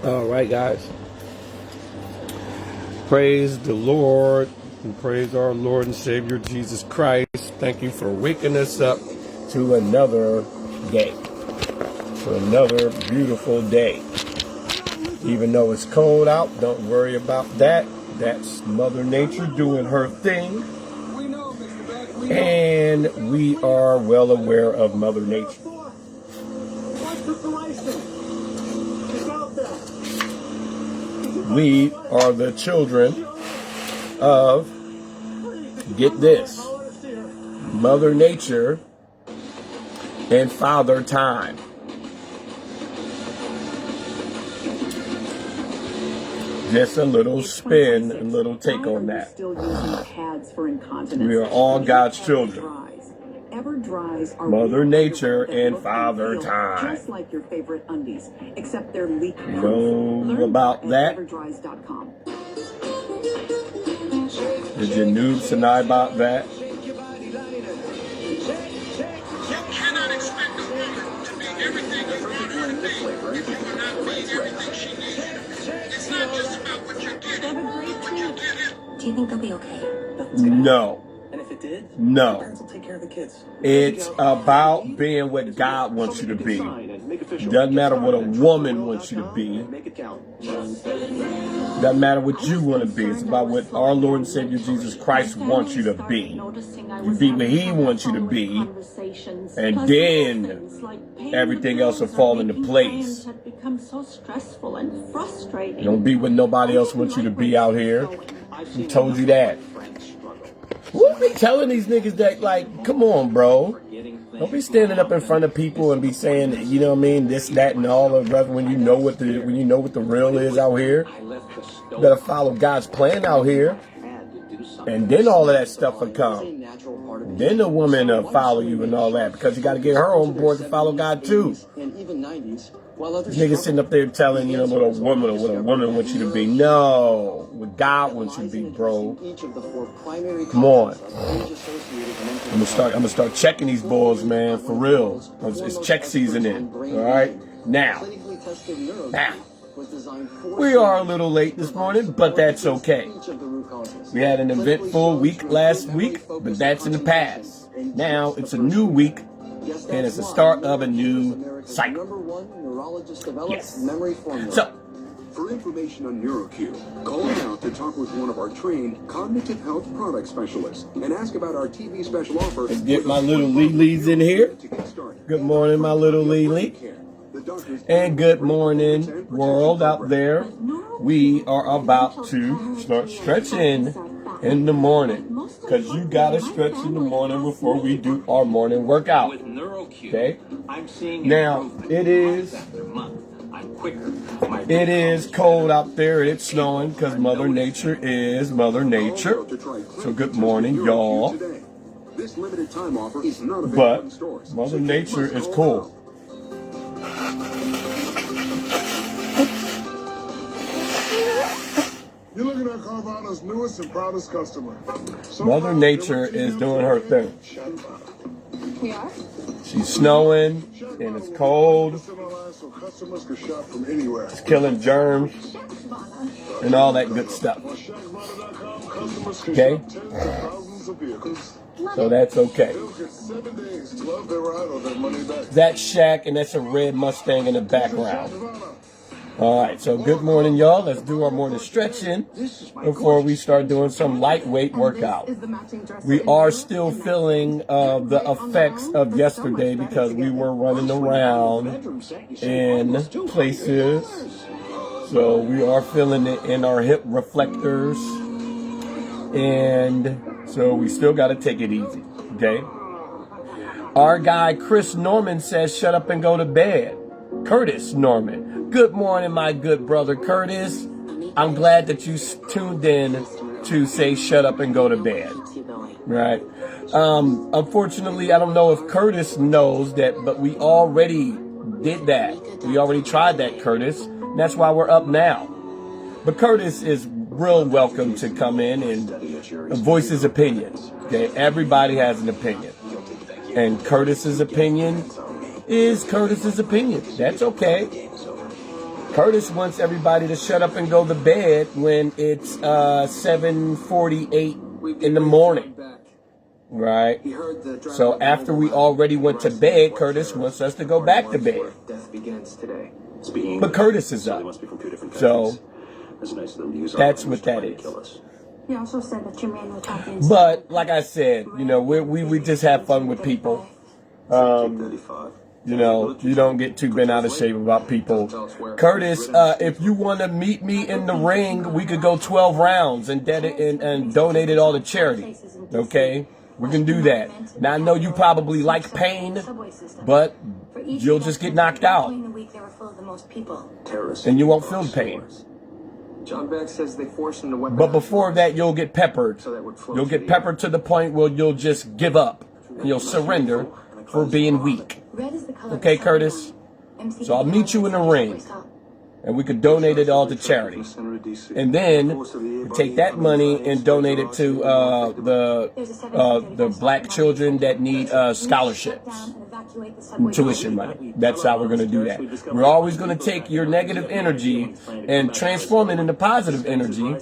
All right, guys. Praise the Lord and praise our Lord and Savior Jesus Christ. Thank you for waking us up to another day, to another beautiful day. Even though it's cold out, don't worry about that. That's Mother Nature doing her thing. And we are well aware of Mother Nature. We are the children of, get this, Mother Nature and Father Time. Just a little spin, a little take on that. We are all God's children. Mother Nature and Father Time. Just like your favorite undies, except they're leaking. Know about that? Did you noobs tonight about that? You cannot expect a woman to be everything you want her to be if you are not being everything she needs. It's not just about what you're getting, but what you're getting. Do you think they'll be okay? No. And if it did, no. parents will take care of the kids. It's about being what God wants you to be. Doesn't matter what a woman wants you to be. Doesn't matter what you want to be. It's about what our Lord and Savior Jesus Christ wants you to be. You be what He wants you to be, and then everything else will fall into place. Don't be what nobody else wants you to be out here. Who told you that? What be telling these niggas that, like, come on, bro. Don't be standing up in front of people and be saying, you know what I mean, this, that, and all of that when you know what the real is out here. You better follow God's plan out here. And then all of that stuff will come. Then the woman will follow you and all that, because you got to get her on board to follow God too. This nigga sitting up there telling, you know, what a woman wants you to be. No, what God wants you to be, bro. Come on. I'm gonna start checking these balls, man, for real. It's check season in. All right, now. We are a little late this morning, but that's okay. We had an eventful week last week, but that's in the past. Now it's a new week, and it's the start of a new cycle. Yes. So, for information on NeuroQ, call now to talk with one of our trained cognitive health product specialists and ask about our TV special offer. Let's get my little Lilies in here. Good morning, my little Lily. And good morning, world out there. We are about to start stretching in the morning, because you got to stretch in the morning before we do our morning workout. Okay? Now, it is cold out there. It's snowing because Mother Nature is Mother Nature. So good morning, y'all. But Mother Nature is cool. You're looking at Carvana's newest and proudest customer. Mother Nature is doing her thing. We are? She's snowing and it's cold. It's killing germs and all that good stuff. Okay? So that's okay. That's Shaq, and that's a red Mustang in the background. All right, so good morning, y'all. Let's do our morning stretching before we start doing some lightweight workout. We are still feeling the effects of yesterday because we were running around in places. So we are feeling it in our hip reflectors. And so we still got to take it easy, okay? Our guy Chris Norman says, shut up and go to bed. Curtis Norman. Good morning, my good brother Curtis. I'm glad that you tuned in to say shut up and go to bed. Right? Unfortunately, I don't know if Curtis knows that, but we already did that. We already tried that, Curtis. And that's why we're up now. But Curtis is real welcome to come in and voice his opinion. Okay? Everybody has an opinion. And Curtis's opinion is Curtis's opinion. That's okay. Curtis wants everybody to shut up and go to bed when it's 7:48 in the morning. Right? So after we already went to bed, Curtis wants us to go back to bed. But Curtis is up. So that's what that is. He also said that your man would talk in. But like I said, you know, we just have fun with people. You know, you don't get too bent out of shape about people. Curtis, if you want to meet me in the ring, we could go 12 rounds and donate it all to charity. Okay? We can do that. Now, I know you probably like pain, but you'll just get knocked out. And you won't feel the pain. John Beck says they forced him to weaponize. But before that, you'll get peppered. You'll get peppered to the point where you'll just give up. And you'll surrender for being weak. Okay, Curtis? So I'll meet you in the ring. And we could donate it all to charity. And then we take that money and donate it to the black children that need scholarships. Tuition money. That's how we're going to do that. We're always going to take your negative energy and transform it into positive energy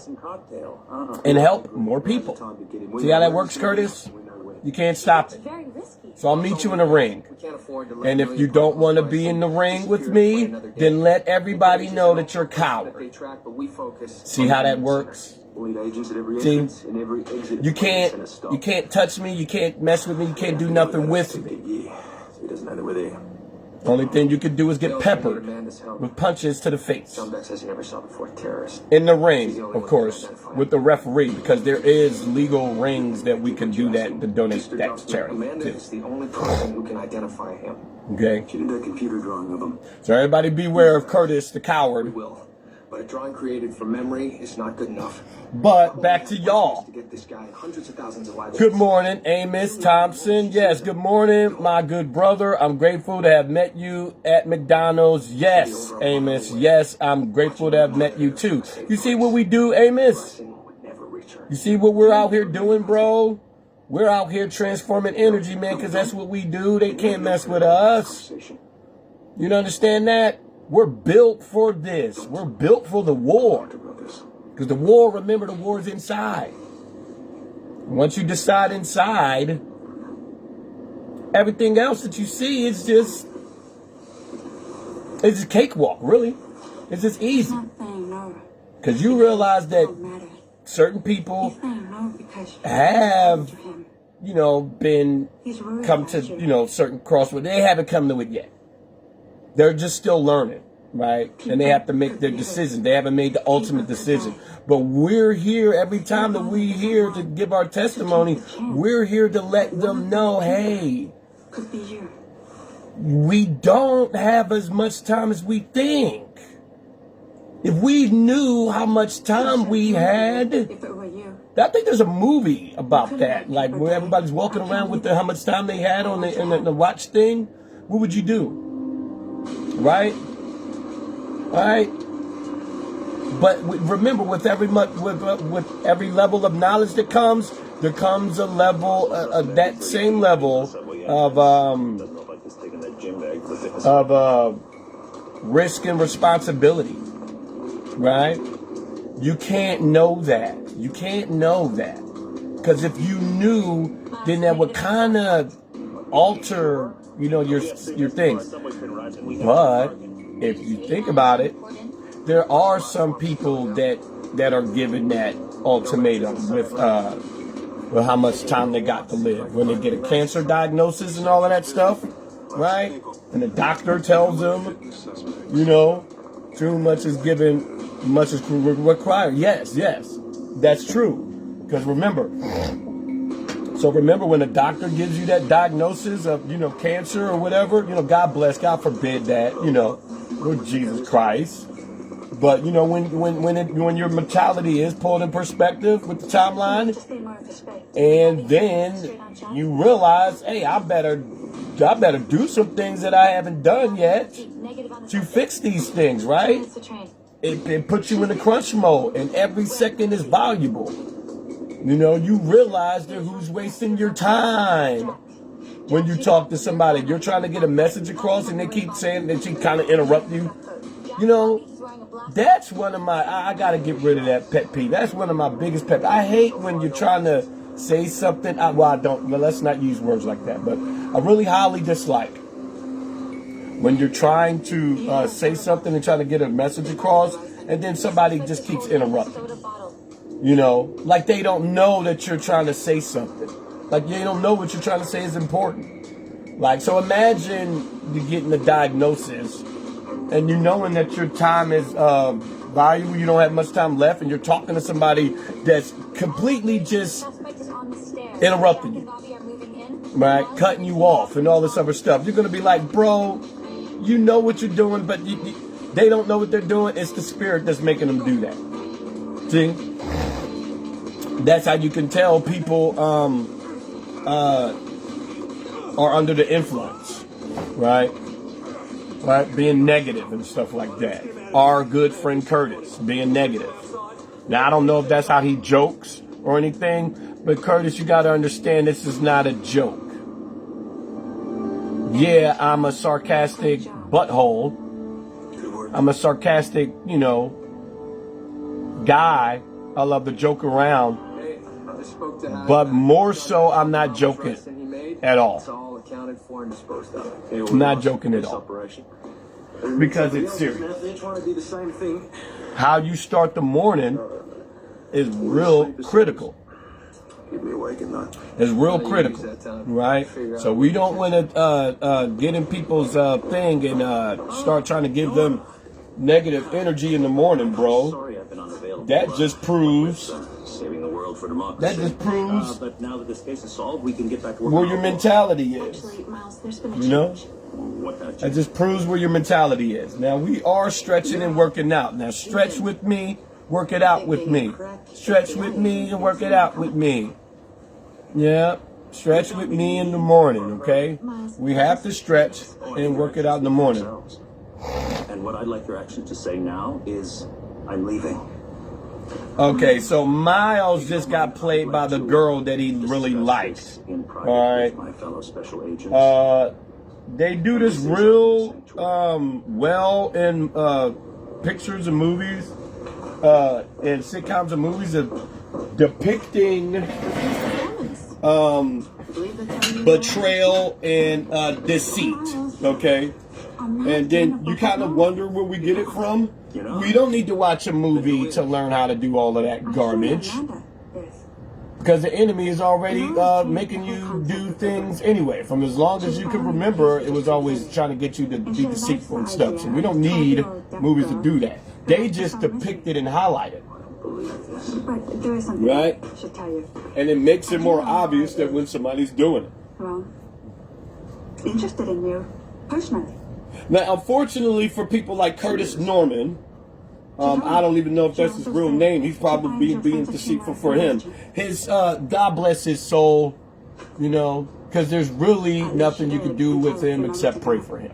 and help more people. See how that works, Curtis? You can't stop it. So I'll meet you in the ring. And if you don't want to be in the ring with me, then let everybody know that you're a coward. See how that works? See? You can't touch me, you can't mess with me, you can't do nothing with me. Only thing you can do is get peppered with punches to the face. In the ring, of course, with the referee, because there is legal rings that we can do that to donate that to charity. Okay? So everybody beware of Curtis the coward. But a drawing created from memory is not good enough. But back to y'all. Good morning, Amos Thompson. Yes, good morning, my good brother. I'm grateful to have met you at McDonald's. Yes, Amos. Yes, I'm grateful to have met you too. You see what we do, Amos? You see what we're out here doing, bro? We're out here transforming energy, man, because that's what we do. They can't mess with us. You understand that? We're built for this. We're built for the war. Because the war, remember, the war is inside. Once you decide inside, everything else that you see is just, it's just cakewalk, really. It's just easy. Because you realize that certain people have, you know, come to, you know, certain crossroads. They haven't come to it yet. They're just still learning, right? And they have to make their decision. They haven't made the ultimate decision. But we're here every time that we're here to give our testimony. We're here to let them know, hey, we don't have as much time as we think. If we knew how much time we had, I think there's a movie about that, like where everybody's walking around with how much time they had on the watch thing. What would you do? Right? Right? But remember, with every level of knowledge that comes, there comes a level, that same level of risk and responsibility. Right? You can't know that. You can't know that. Because if you knew, then that would kind of alter, you know, your things. But if you think about it, there are some people that are given that ultimatum with how much time they got to live. When they get a cancer diagnosis and all of that stuff, right? And the doctor tells them, you know, too much is given, much is required. Yes, that's true. Because remember when a doctor gives you that diagnosis of, you know, cancer or whatever, you know, God bless, God forbid that, you know, Lord Jesus Christ. But, you know, when your mortality is pulled in perspective with the timeline, and then you realize, hey, I better do some things that I haven't done yet to fix these things, right? It puts you in a crunch mode, and every second is valuable. You know, you realize that who's wasting your time when you talk to somebody. You're trying to get a message across, and they keep kind of interrupt you. You know, That's one of my, I got to get rid of that pet peeve. That's one of my biggest pet peeves. I hate when you're trying to say something. Let's not use words like that, but I really highly dislike when you're trying to say something and trying to get a message across, and then somebody just keeps interrupting. You know, like they don't know that you're trying to say something. Like they don't know what you're trying to say is important. Like, so imagine you getting a diagnosis and you knowing that your time is valuable, you don't have much time left, and you're talking to somebody that's completely just interrupting you, right? Cutting you off and all this other stuff. You're going to be like, bro, you know what you're doing, but they don't know what they're doing. It's the spirit that's making them do that. See? That's how you can tell people are under the influence, right? Right? Being negative and stuff like that. Our good friend Curtis being negative. Now, I don't know if that's how he jokes or anything, but Curtis, you got to understand this is not a joke. Yeah, I'm a sarcastic butthole. I'm a sarcastic, guy. I love to joke around. But more so, I'm not joking at all. I'm not joking at all. Because it's serious. How you start the morning is real critical. It's real critical, right? So we don't want to get in people's thing and start trying to give them negative energy in the morning, bro. That just proves. That just proves but now that this case is solved, we can get back to work where your mentality is. You know? That just proves where your mentality is. Now, we are stretching and working out. Now, stretch with me, work it out with me. Stretch with me and work it out with me. Yeah, stretch with me in the morning, okay? We have to stretch and work it out in the morning. And what I'd like your action to say now is, I'm leaving. Okay, so Miles just got played by the girl that he really liked. All right. They do this real well in pictures and movies, and sitcoms and movies of depicting betrayal and deceit. Okay, and then you kind of wonder where we get it from. We don't need to watch a movie to learn how to do all of that garbage, because the enemy is already making you do things anyway. From as long as you can remember, it was always trying to get you to be deceitful and stuff. So we don't need movies to do that. They just depict it and highlight it. Right? And it makes it more obvious that when somebody's doing it. Well, interested in you personally. Now, unfortunately for people like Curtis Norman, I don't even know if that's his real name. He's probably being deceitful for him. His, God bless his soul, because there's really nothing you can do with him except pray for him.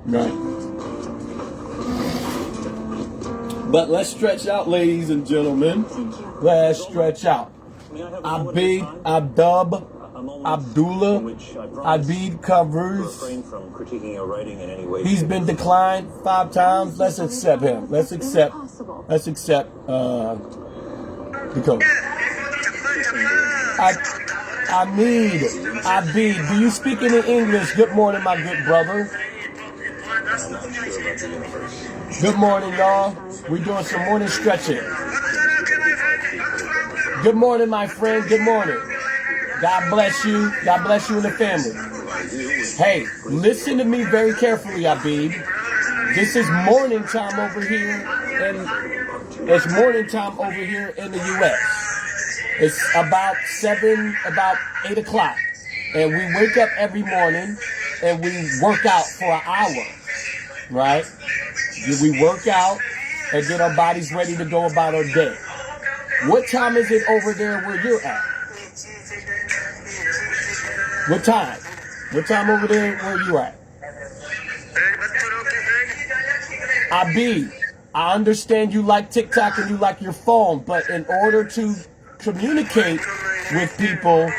Right? But let's stretch out, ladies and gentlemen. Let's stretch out. Abid, Abdub, Abdullah, Abid covers. He's been declined 5 times. Let's accept him. Let's accept the coach. Abid, do you speak any English? Good morning, my good brother. Good morning, y'all. We're doing some morning stretching. Good morning, my friend. Good morning. God bless you. God bless you and the family. Hey, listen to me very carefully, Abid. This is morning time over here, and it's morning time over here in the U.S. It's about 8 o'clock, and we wake up every morning and we work out for an hour, right? We work out and get our bodies ready to go about our day. What time is it over there where you're at? What time? What time over there where you at? Abid, I understand you like TikTok and you like your phone, but in order to communicate with people,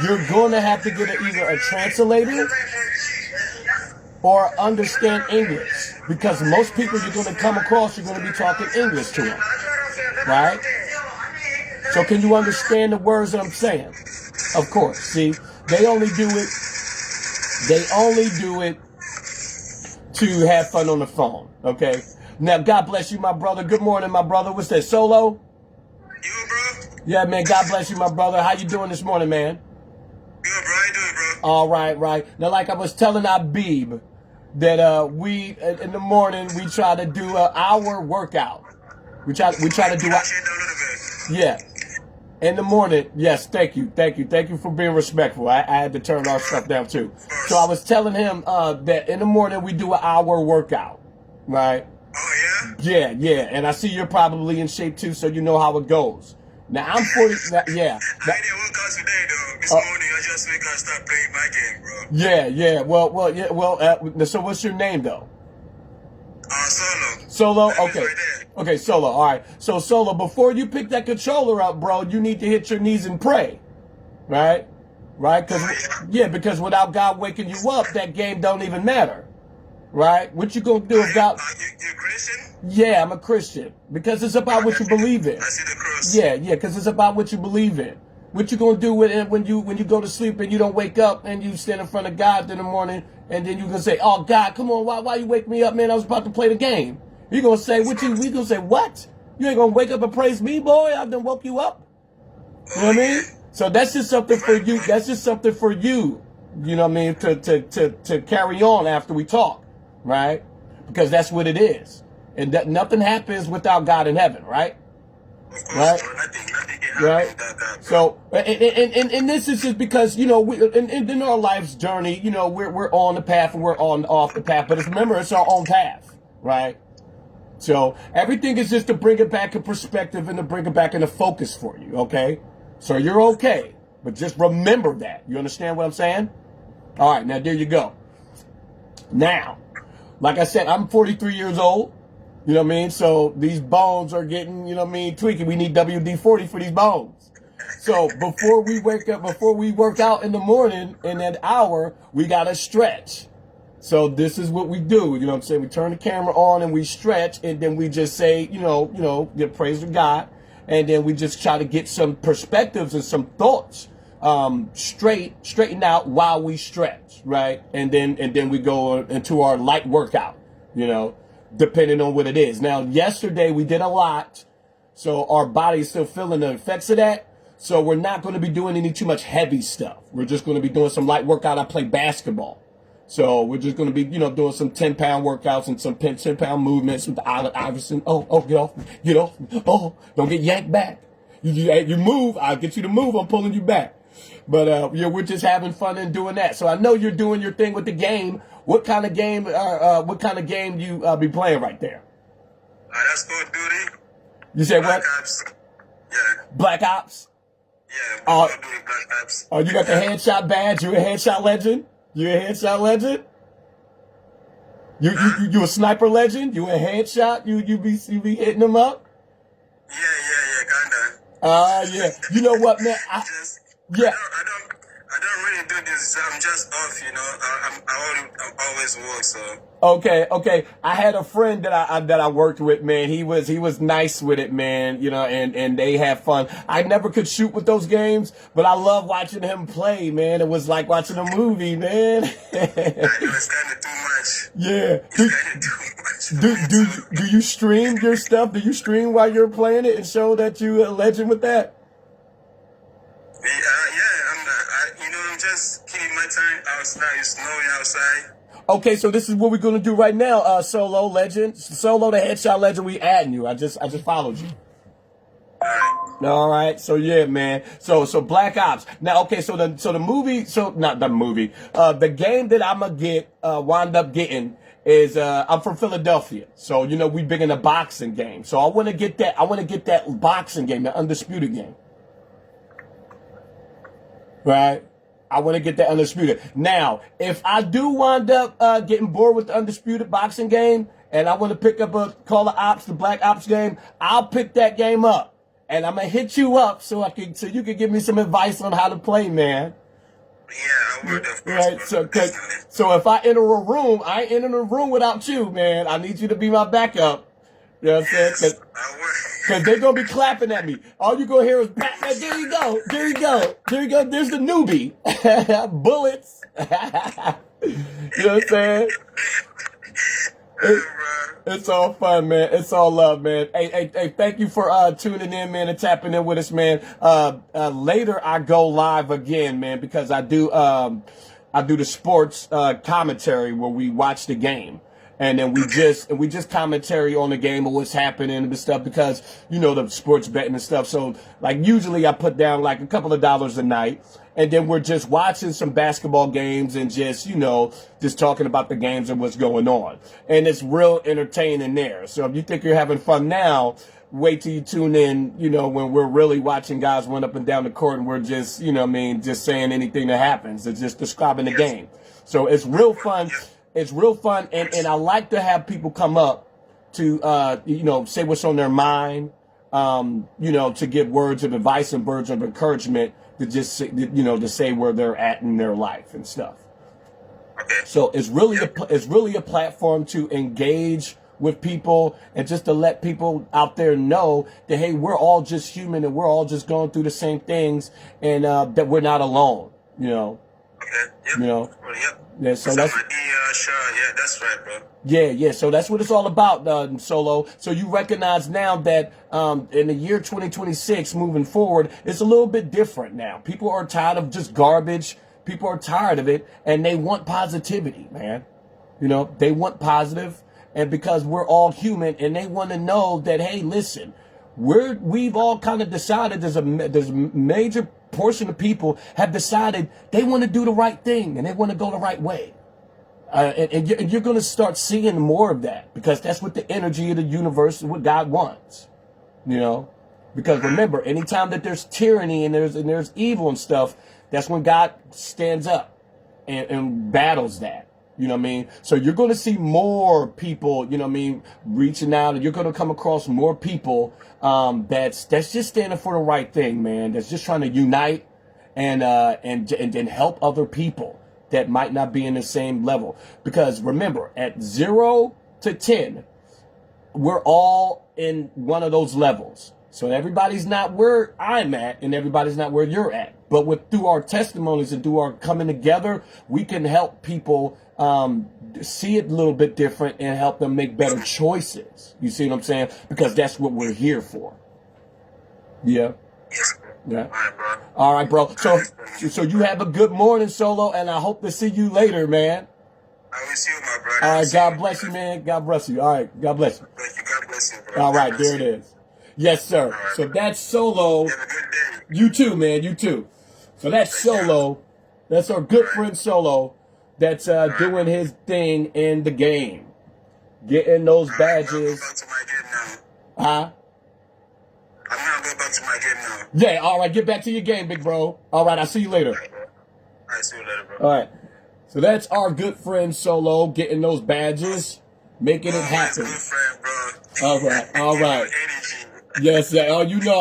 you're going to have to get either a translator or understand English. Because most people you're going to come across, you're going to be talking English to them, right? So can you understand the words that I'm saying? Of course. See, they only do it to have fun on the phone, okay? Now, God bless you, my brother. Good morning, my brother. What's that, Solo? You, bro? Yeah, man, God bless you, my brother. How you doing this morning, man? Good, bro. How you doing, bro? All right, right. Now, like I was telling Abib, that we, in the morning, we try to do an hour workout. We try to do yeah. In the morning, yes, thank you for being respectful. I had to turn our stuff down too. So I was telling him that in the morning we do an hour workout, right? Oh yeah? Yeah, and I see you're probably in shape too, so you know how it goes. Now I'm 40. Yeah. I didn't work out today though. This morning I just wake up and start playing my game, bro. Yeah. So what's your name though? Solo. Solo? That is Okay. right there. Okay, Solo. All right. So, Solo, before you pick that controller up, bro, you need to hit your knees and pray. Right? Right? Because without God waking you up, that game don't even matter. Right? What you gonna do if God... You Christian? Yeah, I'm a Christian. Because it's about what you believe in. I see the cross. Yeah, because it's about what you believe in. What you gonna do when you go to sleep and you don't wake up and you stand in front of God in the morning and then you gonna say, "Oh God, come on, why you wake me up, man? I was about to play the game." You gonna say we gonna say what? You ain't gonna wake up and praise me, boy? I done woke you up. You know what I mean? So that's just something for you. That's just something for you. You know what I mean? To carry on after we talk, right? Because that's what it is, and that nothing happens without God in heaven, right? Right? Right. So, and this is just because, you know, in our life's journey, you know, we're on the path and we're off the path, but remember, it's our own path, right? So everything is just to bring it back in perspective and to bring it back into focus for you, okay? So you're okay, but just remember that. You understand what I'm saying? All right, now there you go. Now, like I said, I'm 43 years old. You know what I mean? So these bones are getting, you know what I mean, tweaking. We need WD-40 for these bones. So before we work out in the morning in that hour, we got to stretch. So this is what we do. You know what I'm saying? We turn the camera on and we stretch, and then we just say, you know, give praise to God. And then we just try to get some perspectives and some thoughts straightened out while we stretch, right? And then we go into our light workout, you know, depending on what it is. Now, yesterday we did a lot, so our body's still feeling the effects of that. So we're not going to be doing any too much heavy stuff. We're just going to be doing some light workout. I play basketball. So we're just going to be, you know, doing some 10-pound workouts and some 10-pound movements with Allen Iverson. Oh, get off. Oh, don't get yanked back. You move, I'll get you to move. I'm pulling you back. But yeah, we're just having fun and doing that. So I know you're doing your thing with the game. What kind of game you be playing right there? That's Call of Duty. You said Black what? Ops. Yeah. Black Ops? Yeah, Call of Duty, Black Ops. Oh, you got the headshot badge? You a headshot legend? You a headshot legend? You a sniper legend? You a headshot? You be hitting them up? Yeah, kinda. Yeah. You know what, man? I don't really do this. I'm just off, you know. I always work, so. Okay. I had a friend that I worked with, man. He was nice with it, man. You know, and they have fun. I never could shoot with those games, but I love watching him play, man. It was like watching a movie, man. It's kind of too much. Yeah. It's kind of too much. Do you stream your stuff? Do you stream while you're playing it and show that you're a legend with that? I'm just keeping my time outside. It's snowing outside. Okay, so this is what we're gonna do right now, Solo Legend. Solo the headshot legend, we adding you. I just followed you. All right, so yeah, man. So Black Ops. Now, okay, so the movie, not the movie. The game that I'm gonna wind up getting is I'm from Philadelphia, so you know we big in the boxing game. So I want to get that boxing game, the Undisputed game. Right? I want to get that Undisputed. Now, if I do wind up getting bored with the Undisputed boxing game and I want to pick up a Call of Ops, the Black Ops game, I'll pick that game up. And I'm going to hit you up so you can give me some advice on how to play, man. Yeah, Yeah, I would, of course. Right, so if I enter a room, I ain't entering a room without you, man. I need you to be my backup. You know what I'm saying? Yes, I would. Cause they're gonna be clapping at me. All you gonna hear is, there you go, there you go, there you go. There's the newbie. Bullets. You know what I'm saying? It's all fun, man. It's all love, man. Hey, thank you for tuning in, man, and tapping in with us, man. Later I go live again, man, because I do the sports commentary where we watch the game. And then we just commentary on the game of what's happening and the stuff because, you know, the sports betting and stuff. So, like, usually I put down like a couple of dollars a night. And then we're just watching some basketball games and just, you know, just talking about the games and what's going on. And it's real entertaining there. So if you think you're having fun now, wait till you tune in, you know, when we're really watching guys run up and down the court and we're just, you know what I mean, just saying anything that happens. It's just describing the game. So it's real fun. It's real fun, and I like to have people come up to, you know, say what's on their mind, you know, to give words of advice and words of encouragement to just, you know, to say where they're at in their life and stuff. So it's really a platform to engage with people and just to let people out there know that, hey, we're all just human and we're all just going through the same things and that we're not alone, you know. You know. Yeah, so that's yeah, that's right, bro. Yeah. So that's what it's all about, Solo. So you recognize now that in the year 2026, moving forward, it's a little bit different now. People are tired of just garbage. People are tired of it, and they want positivity, man. You know, they want positive, and because we're all human, and they want to know that, hey, listen, we've all kind of decided there's a major portion of people have decided they want to do the right thing and they want to go the right way. And you're going to start seeing more of that because that's what the energy of the universe, what God wants, you know, because remember, anytime that there's tyranny and there's evil and stuff, that's when God stands up and battles that. You know what I mean? So you're going to see more people, you know what I mean, reaching out, and you're going to come across more people that's just standing for the right thing, man. That's just trying to unite and help other people that might not be in the same level. Because remember, at 0 to 10, we're all in one of those levels. So everybody's not where I'm at, and everybody's not where you're at. But through our testimonies and through our coming together, we can help people see it a little bit different and help them make better choices. You see what I'm saying? Because that's what we're here for. Yeah. Yeah. All right, bro. So you have a good morning, Solo, and I hope to see you later, man. I will see you, my brother. All right, God bless you, man. God bless you. All right, God bless you. Thank you. God bless you, bro. All right, there it is. Yes, sir. Right. So that's Solo. Have a good day. You too, man. You too. So that's Solo. That's our good friend Solo. That's doing his thing in the game, getting those badges. Huh? I'm gonna go back to my game now. Yeah. All right. Get back to your game, big bro. All right. I'll see you later. All right, see you later, bro. All right. So that's our good friend Solo getting those badges, making it happen. Good friend, bro. All right. All right. Yes, yeah. Oh, you know,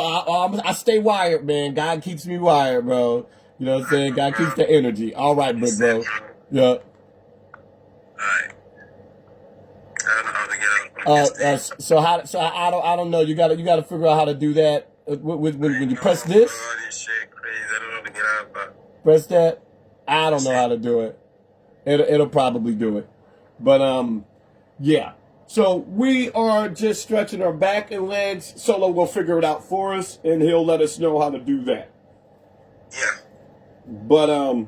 I stay wired, man. God keeps me wired, bro. You know what I'm saying? God keeps the energy. All right, big bro. Yeah. Alright. I don't know how to get out. So I don't know. You gotta figure out how to do that when you press this. All this shit crazy. I don't know how to get out, but Press that. I don't know how to do it. It'll probably do it. But yeah. So we are just stretching our back and legs. Solo will figure it out for us, and he'll let us know how to do that. yeah. But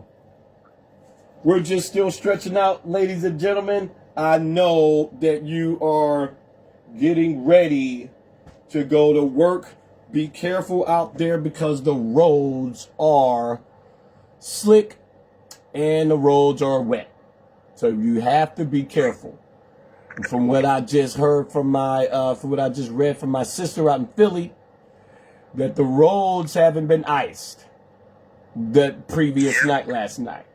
we're just still stretching out, ladies and gentlemen. I know that you are getting ready to go to work. Be careful out there because the roads are slick and the roads are wet. So you have to be careful. From what I just heard from from what I just read from my sister out in Philly, that the roads haven't been iced the previous night last night.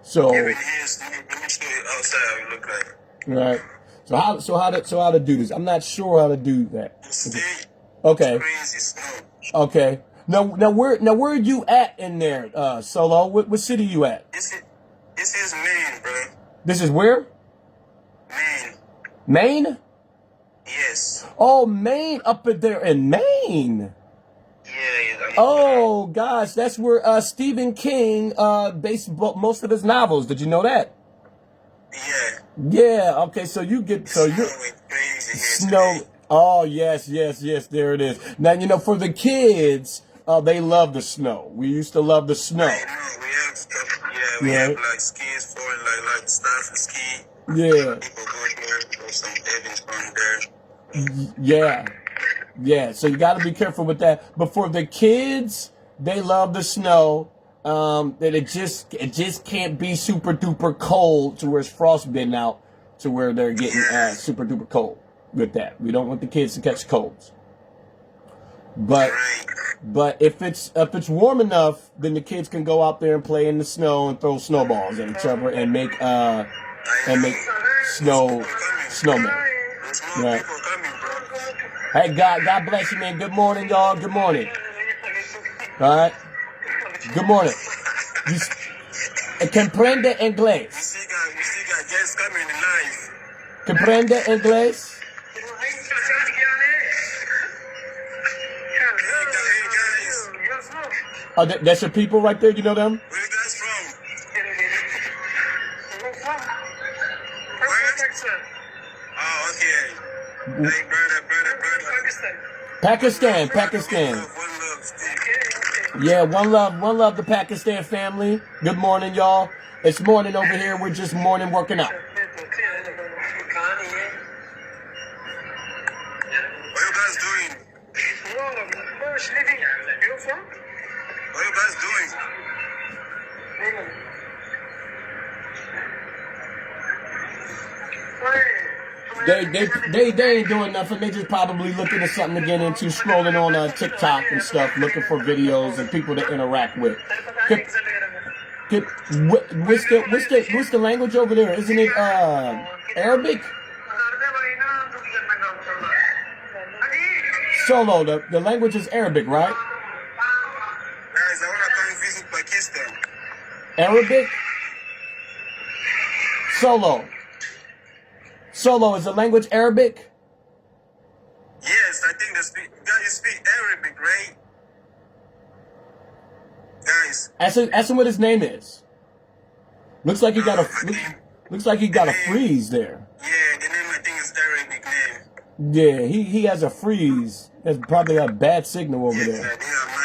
So Even here's let me show you outside how it look like. right. So how to do this? I'm not sure how to do that. You see? Okay. Crazy snow. Okay. Now where are you at in there, Solo? What city you at? This is Maine, bro. This is where? Maine. Maine? Yes. Oh, Maine, up there in Maine. Yeah. Oh gosh, that's where Stephen King based most of his novels. Did you know that? Yeah. Yeah. Okay, so you're Snowing crazy here snow. today. Oh yes. There it is. Now for the kids, they love the snow. We used to love the snow. I know, we have stuff. Yeah, we have like skis falling, like stuff ski. Yeah. People go there, or some Evans on there. Yeah. So you got to be careful with that. But for the kids, they love the snow. That it just can't be super duper cold to where it's frostbitten out to where they're getting super duper cold with that. We don't want the kids to catch colds. But if it's warm enough, then the kids can go out there and play in the snow and throw snowballs at each other and make snowmen. There's more Right. people coming, bro. Hey, God bless you, man. Good morning, y'all. Good morning. All right. Good morning. Comprende inglés. We still got guests coming live. Comprende inglés. Hey guys, Oh, that's your people right there. You know them? where you guys from? Oh, okay. Hey, brother. Pakistan. One love, Steve. Yeah, one love the Pakistan family. Good morning, y'all. It's morning over here. We're just morning working out. What you guys doing? What you guys doing? They ain't doing nothing. They just probably looking at something to get into, scrolling on TikTok and stuff, looking for videos and people to interact with. What's the language over there? Isn't it Arabic? Solo, the language is Arabic, right? Guys, I want to come visit Pakistan. Arabic? Solo, is the language Arabic? Yes, I think you speak Arabic, right? Guys. Ask him what his name is. Looks like he got a freeze there. Yeah, the name I think is Arabic name. Yeah, he has a freeze. There's probably a bad signal over Yes, there. I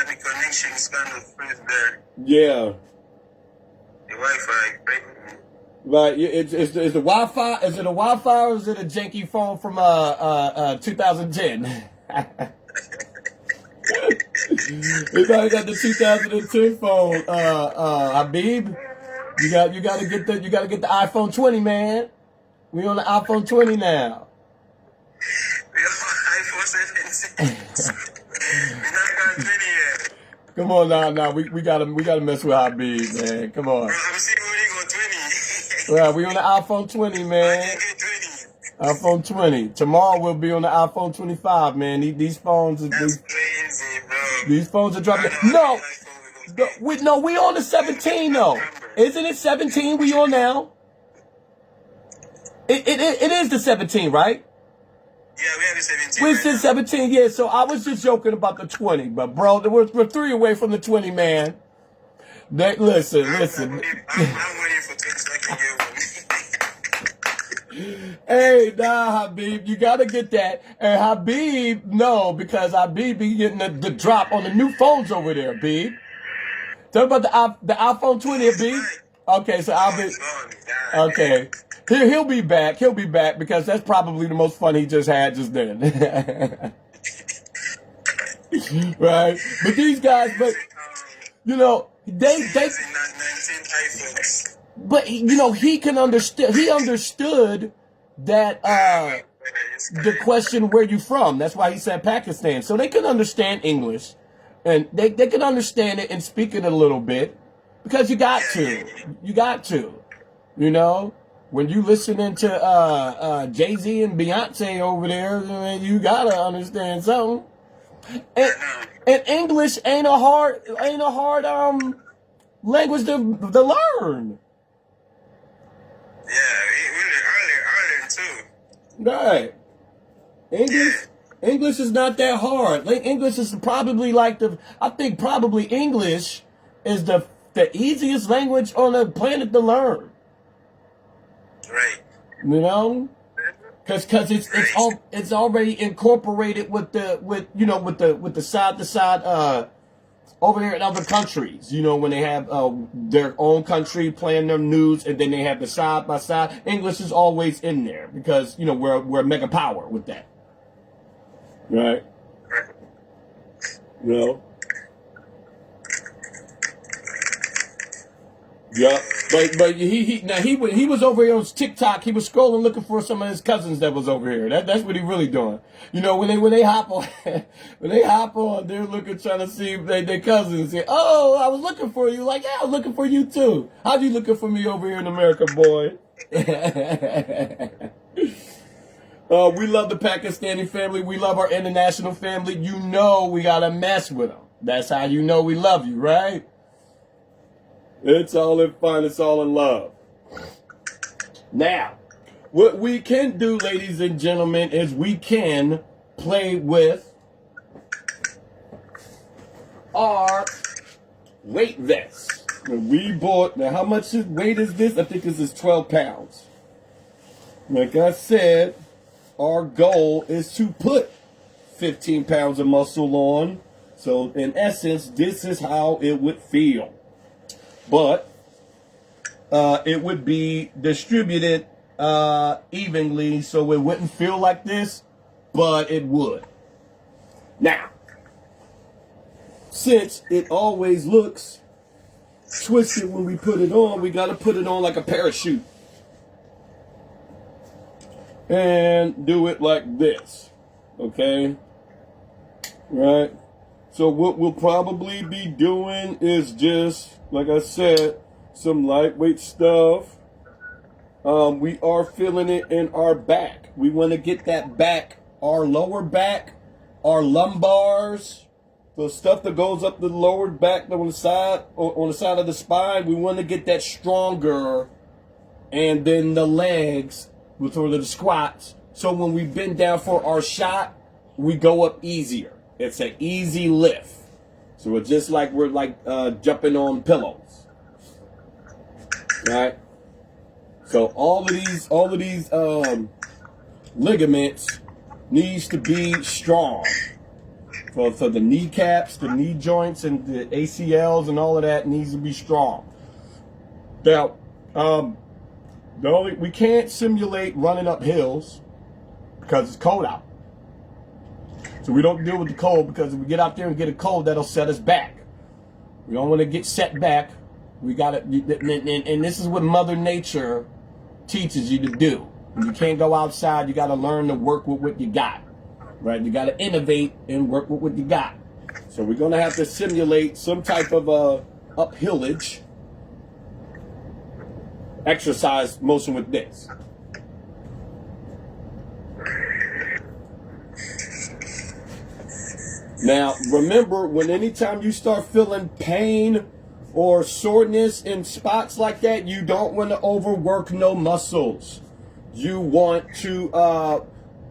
think my connection is kind of freeze there. Yeah. The Wi-Fi, right? Right, it's the Wi-Fi. Is it a Wi-Fi or is it a janky phone from 2010? Everybody got the 2010 phone. Habib, you gotta get the iPhone 20, man. We on the iPhone 20 now. We have iPhone 17. We're not going 20 yet. Come on now. We gotta mess with Habib, man. Come on. Bro, I'm still only on 20. Right, we on the iPhone 20, I man. can get 20. iPhone 20. Tomorrow we'll be on the iPhone 25, man. These phones are That's crazy, bro. these phones are dropping. I know No, what iPhone we on the 17 though. Isn't it 17 we on now? It is the 17, right? Yeah, we have a 17. We're still 17, yeah. So I was just joking about the 20, but bro, we're 3 away from the 20, man. Listen. I'm waiting for 20 so I can get one. Hey, Habib, you gotta get that. And Habib, no, because Habib be getting the drop on the new phones over there, Habib. Talk about the iPhone 20, Habib. Okay, so I'll be okay. He'll be back. He'll be back because that's probably the most fun he just had just then. Right? But these guys, you know, they but you know, he understood that the question where you from. That's why he said Pakistan. So they can understand English and they can understand it and speak it a little bit because you got to. You know, when you listening to Jay-Z and Beyonce over there, you gotta understand something. And English ain't a hard language to learn. Yeah, early too. Right. English is not that hard. Like, English is probably probably English is the easiest language on the planet to learn. Right. You know? Cause it's already incorporated with the side to side over here in other countries. You know, when they have their own country playing their news, and then they have the side by side. English is always in there because we're a mega power with that. Right. No. Yeah, but he was over here on TikTok. He was scrolling looking for some of his cousins that was over here. That's what he really doing. You know, when they hop on they're looking, trying to see if their cousins. Say, oh, I was looking for you. Like, yeah, I was looking for you too. How'd you looking for me over here in America, boy? We love the Pakistani family. We love our international family. You know we gotta mess with them. That's how you know we love you, right? It's all in fun. It's all in love. Now, what we can do, ladies and gentlemen, is we can play with our weight vests. Now, how much weight is this? I think this is 12 pounds. Like I said, our goal is to put 15 pounds of muscle on. So, in essence, this is how it would feel. But it would be distributed evenly, so it wouldn't feel like this, but it would. Now, since it always looks twisted when we put it on, we got to put it on like a parachute. And do it like this. Okay? Right? So what we'll probably be doing is just, like I said, some lightweight stuff. We are feeling it in our back. We want to get that back, our lower back, our lumbars, the stuff that goes up the lower back on the side of the spine. We want to get that stronger, and then the legs with sort of the squats. So when we bend down for our shot, we go up easier. It's an easy lift. So it's just like we're jumping on pillows. Right? So all of these ligaments needs to be strong. For the kneecaps, the knee joints, and the ACLs and all of that needs to be strong. Now, we can't simulate running up hills because it's cold out. So we don't deal with the cold, because if we get out there and get a cold, that'll set us back. We don't want to get set back. We got to, and this is what Mother Nature teaches you to do. When you can't go outside, you got to learn to work with what you got. Right? You got to innovate and work with what you got. So we're going to have to simulate some type of uphillage exercise motion with this. Now, remember, anytime you start feeling pain or soreness in spots like that, you don't want to overwork no muscles. You want to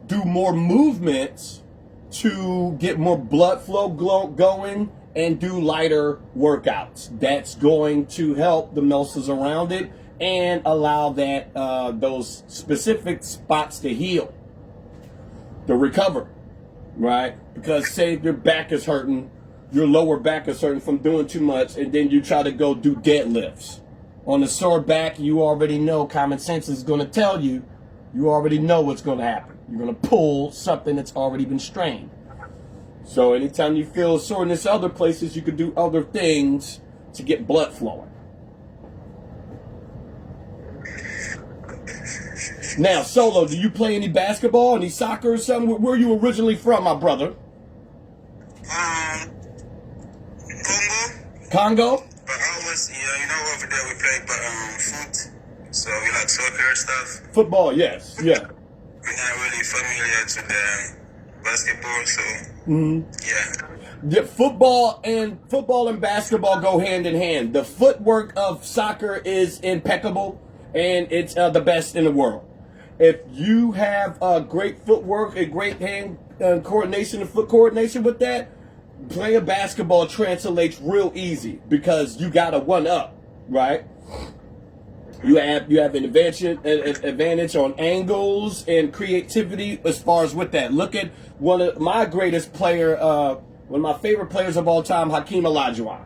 do more movements to get more blood flow going and do lighter workouts. That's going to help the muscles around it and allow that those specific spots to heal, to recover. Right? Because say your back is hurting, your lower back is hurting from doing too much, and then you try to go do deadlifts. On a sore back, you already know, common sense is going to tell you, you already know what's going to happen. You're going to pull something that's already been strained. So anytime you feel soreness other places, you can do other things to get blood flowing. Now, Solo, do you play any basketball, any soccer or something? Where are you originally from, my brother? Congo? But always, over there we play foot. So we like soccer stuff. Football, yes, yeah. We're not really familiar to basketball, so yeah. Yeah, football and basketball go hand in hand. The footwork of soccer is impeccable, and it's the best in the world. If you have great footwork and great hand coordination and foot coordination with that, playing basketball translates real easy because you got a one up, right? You have an advantage on angles and creativity as far as with that. Look at one of my favorite players of all time, Hakeem Olajuwon.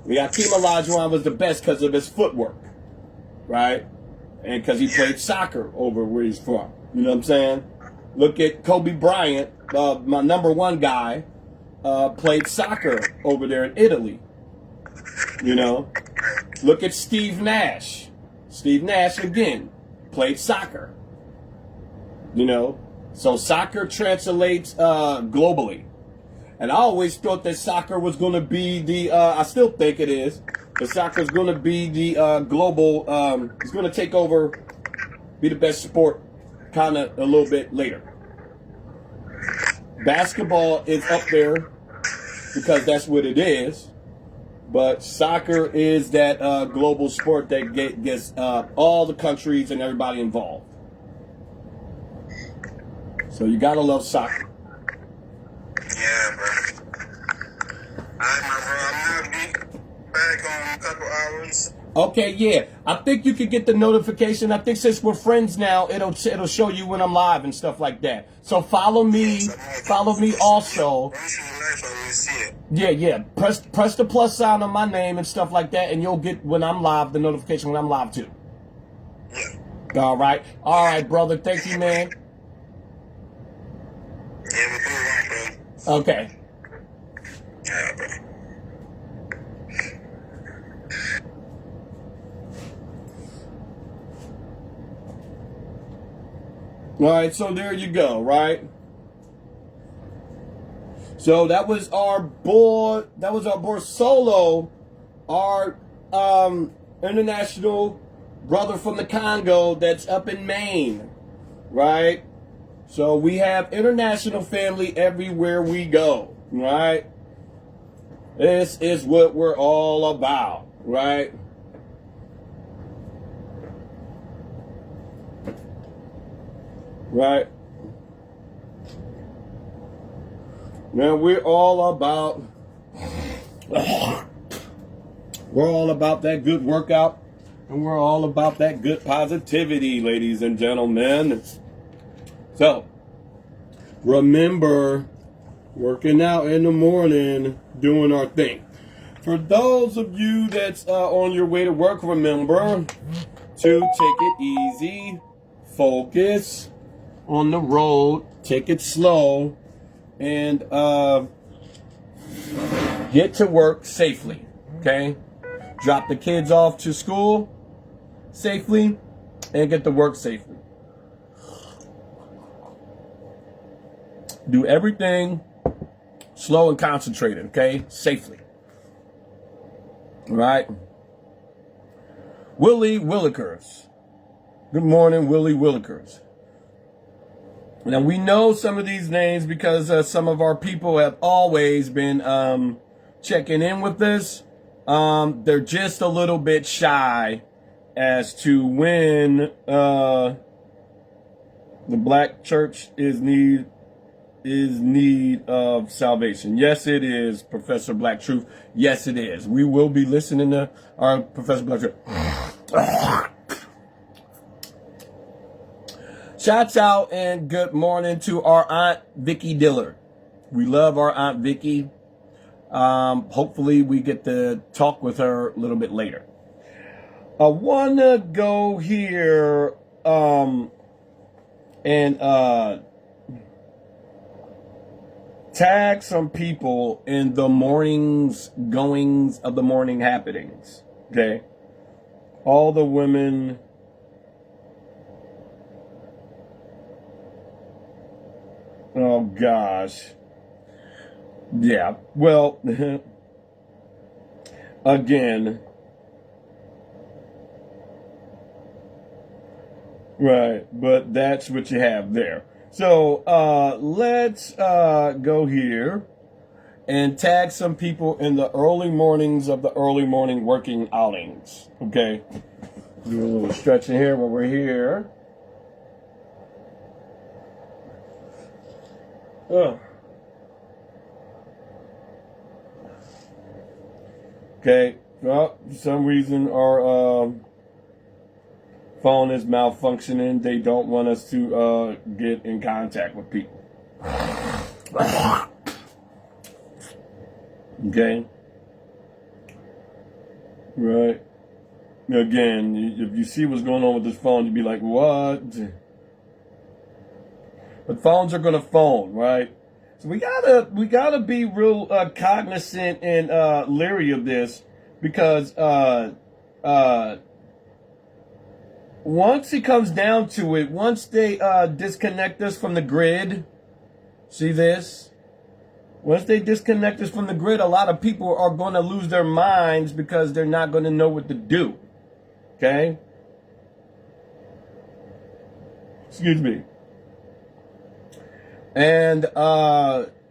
Yeah, Hakeem Olajuwon was the best because of his footwork, right? And because he played soccer over where he's from. You know what I'm saying? Look at Kobe Bryant, my number one guy, played soccer over there in Italy. You know, look at Steve Nash. Steve Nash, again, played soccer. You know, so soccer translates globally. And I always thought that soccer was going to be I still think it is, but soccer is going to be the global, it's going to take over, be the best sport kind of a little bit later. Basketball is up there because that's what it is. But soccer is that global sport that gets all the countries and everybody involved. So you gotta love soccer. Yeah, bro. Alright, my bro. I'm gonna be back on a couple hours. Okay, yeah. I think you could get the notification. I think since we're friends now, it'll show you when I'm live and stuff like that. So follow me. Follow me also. Yeah. Press the plus sign on my name and stuff like that, and you'll get when I'm live the notification when I'm live too. Yeah. All right, brother. Thank you, man. Yeah, we do one, bro. Okay. Yeah, bro. All right, so there you go, right? So that was our boy Solo, our international brother from the Congo that's up in Maine, right? So we have international family everywhere we go, right? This is what we're all about, right? Right. Now we're all about that good workout, and we're all about that good positivity, ladies and gentlemen. So remember, working out in the morning, doing our thing. For those of you that's on your way to work, remember to take it easy, focus on the road, take it slow, and get to work safely, okay? Drop the kids off to school safely and get to work safely. Do everything slow and concentrated, okay? Safely. All right? Willie Willikers. Good morning, Willie Willikers. Now, we know some of these names because some of our people have always been checking in with us. They're just a little bit shy as to when the black church is need of salvation. Yes, it is, Professor Black Truth. Yes, it is. We will be listening to our Professor Black Truth. Shouts out and good morning to our Aunt Vicky Dillard. We love our Aunt Vicky. Hopefully we get to talk with her a little bit later. I want to go here and tag some people in the morning's goings of the morning happenings. Okay? All the women... Oh, gosh. Yeah, well, again, Right, but that's what you have there. So let's go here and tag some people in the early mornings of the early morning working outings. Okay, do a little stretching here while we're here. Oh. Okay, well, for some reason our phone is malfunctioning. They don't want us to get in contact with people. Okay. Right. Again, if you see what's going on with this phone, you'd be like, what? But phones are gonna phone, right? So we gotta be real cognizant and leery of this, because once it comes down to it, once they disconnect us from the grid, see this? Once they disconnect us from the grid, a lot of people are going to lose their minds because they're not going to know what to do. Okay? Excuse me. And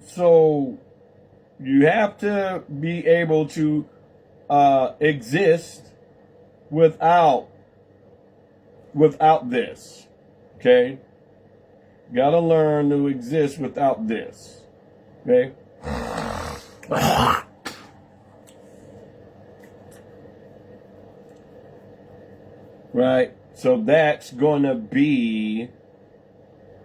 so you have to be able to exist without this. Okay? Gotta learn to exist without this. Okay? Right? So that's gonna be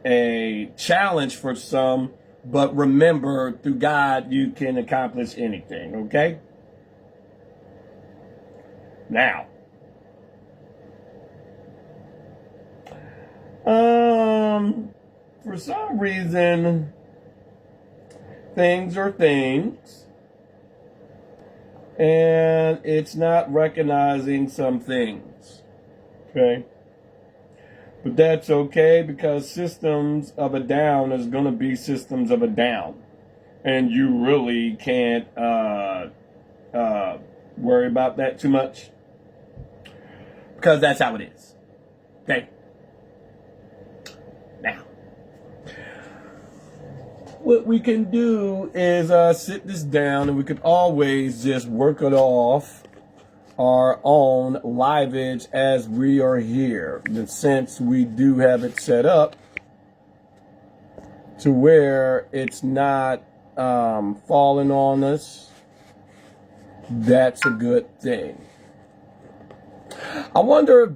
a challenge for some, but remember, through God, you can accomplish anything, okay? Now, for some reason, things are things, and it's not recognizing some things, okay? But that's okay, because systems of a down is going to be systems of a down. And you really can't worry about that too much, because that's how it is. Okay? Now, what we can do is sit this down, and we could always just work it off our own liveage as we are here. And since we do have it set up to where it's not falling on us, that's a good thing. I wonder if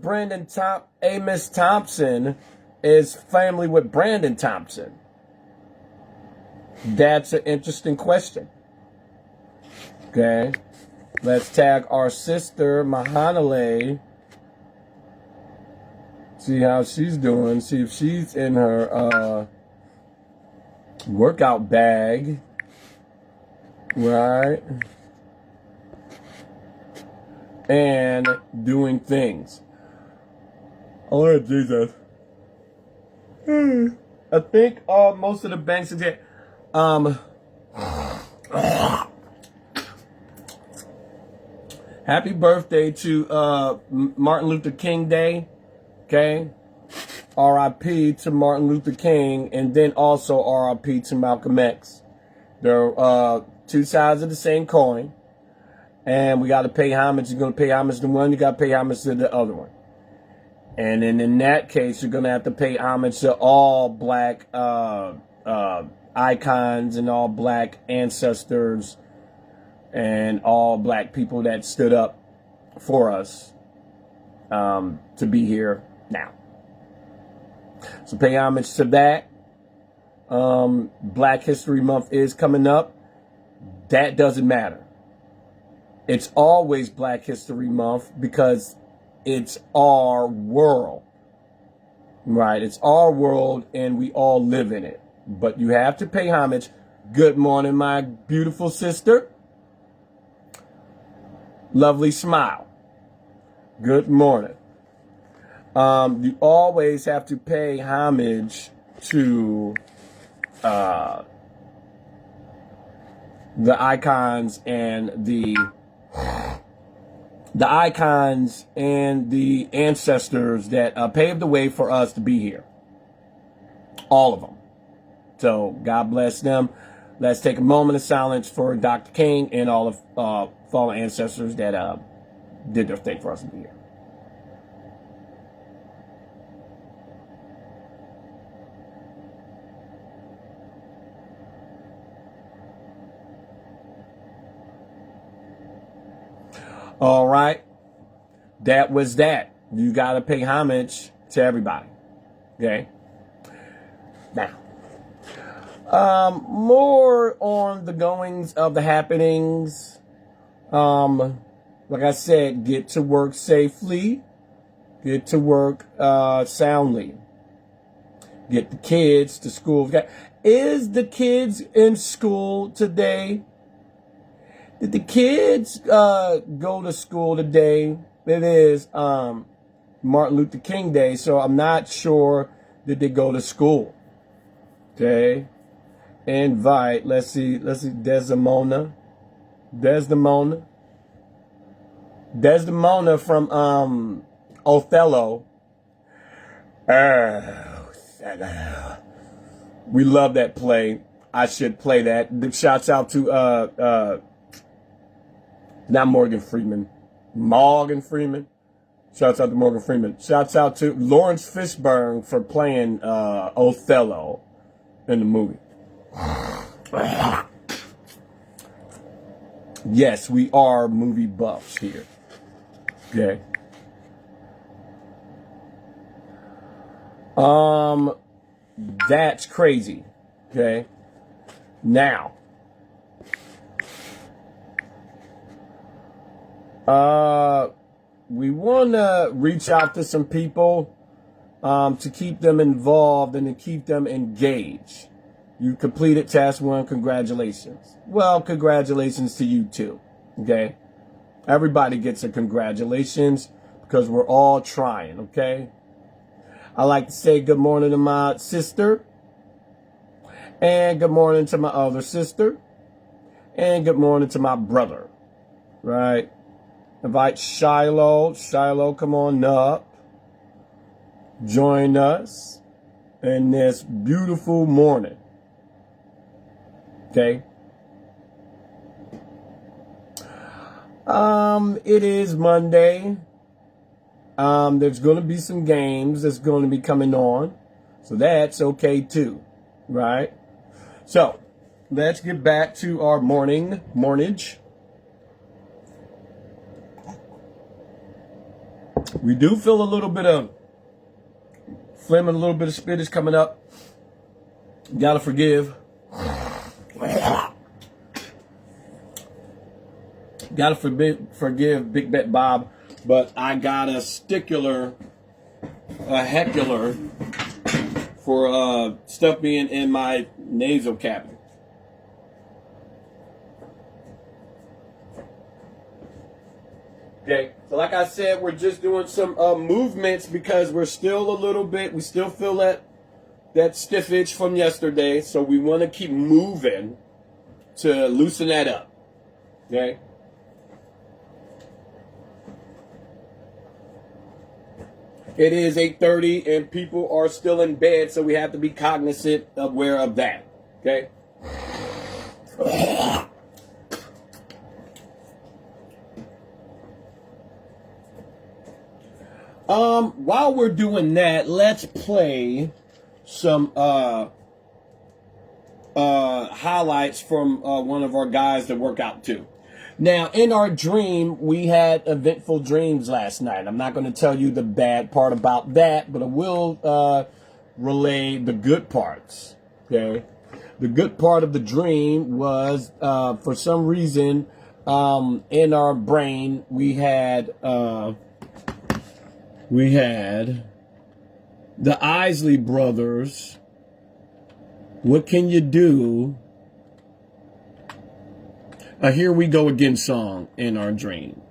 Amos Thompson is family with Brandon Thompson. That's an interesting question. Okay. Let's tag our sister, Mahanale. See how she's doing. See if she's in her workout bag. Right? And doing things. Oh, Lord Jesus. I think most of the banks are there. Happy birthday to Martin Luther King Day, okay? R.I.P. to Martin Luther King, and then also R.I.P. to Malcolm X. They're two sides of the same coin, and we got to pay homage. You're going to pay homage to one, you got to pay homage to the other one. And then in that case, you're going to have to pay homage to all black icons and all black ancestors and all black people that stood up for us to be here now. So pay homage to that. Black History Month is coming up. That doesn't matter. It's always Black History Month because it's our world. Right? It's our world and we all live in it. But you have to pay homage. Good morning, my beautiful sister. Lovely smile. Good morning. You always have to pay homage to the icons and the the icons and the ancestors that paved the way for us to be here. All of them. So God bless them. Let's take a moment of silence for Dr. King and all of fallen ancestors that did their thing for us to be here. All right. That was that. You got to pay homage to everybody. Okay. Now, more on the goings of the happenings. Like I said, get to work safely. Get to work soundly. Get the kids to school. Is the kids in school today? Did the kids go to school today? It is Martin Luther King Day, so I'm not sure that they go to school. Okay. Invite, let's see, Desdemona from Othello. We love that play. I should play that. Big shouts out to not Morgan Freeman. Morgan Freeman. Shouts out to Morgan Freeman. Shouts out to Lawrence Fishburne for playing Othello in the movie. Yes, we are movie buffs here. Okay. That's crazy. Okay. Now. We want to reach out to some people to keep them involved and to keep them engaged. You completed task 1. Congratulations. Well, congratulations to you too. Okay. Everybody gets a congratulations because we're all trying. Okay. I like to say good morning to my sister. And good morning to my other sister. And good morning to my brother. Right. Invite Shiloh. Shiloh, come on up. Join us in this beautiful morning. Okay. It is Monday. There's going to be some games that's going to be coming on. So that's okay too. Right? So let's get back to our mornage. We do feel a little bit of phlegm and a little bit of spit is coming up. Gotta forgive. Gotta forgive Big Bet Bob, but I got a heckler for stuff being in my nasal cavity. Okay, so like I said, we're just doing some movements because we still feel that stiff itch from yesterday. So we want to keep moving to loosen that up. Okay. It is 8:30 and people are still in bed, so we have to be cognizant, aware of that. Okay. While we're doing that, let's play some highlights from one of our guys that work out too. Now, in our dream, we had eventful dreams last night. I'm not going to tell you the bad part about that, but I will relay the good parts. Okay, the good part of the dream was for some reason in our brain we had the Isley Brothers. What can you do? A Here We Go Again song in our dream.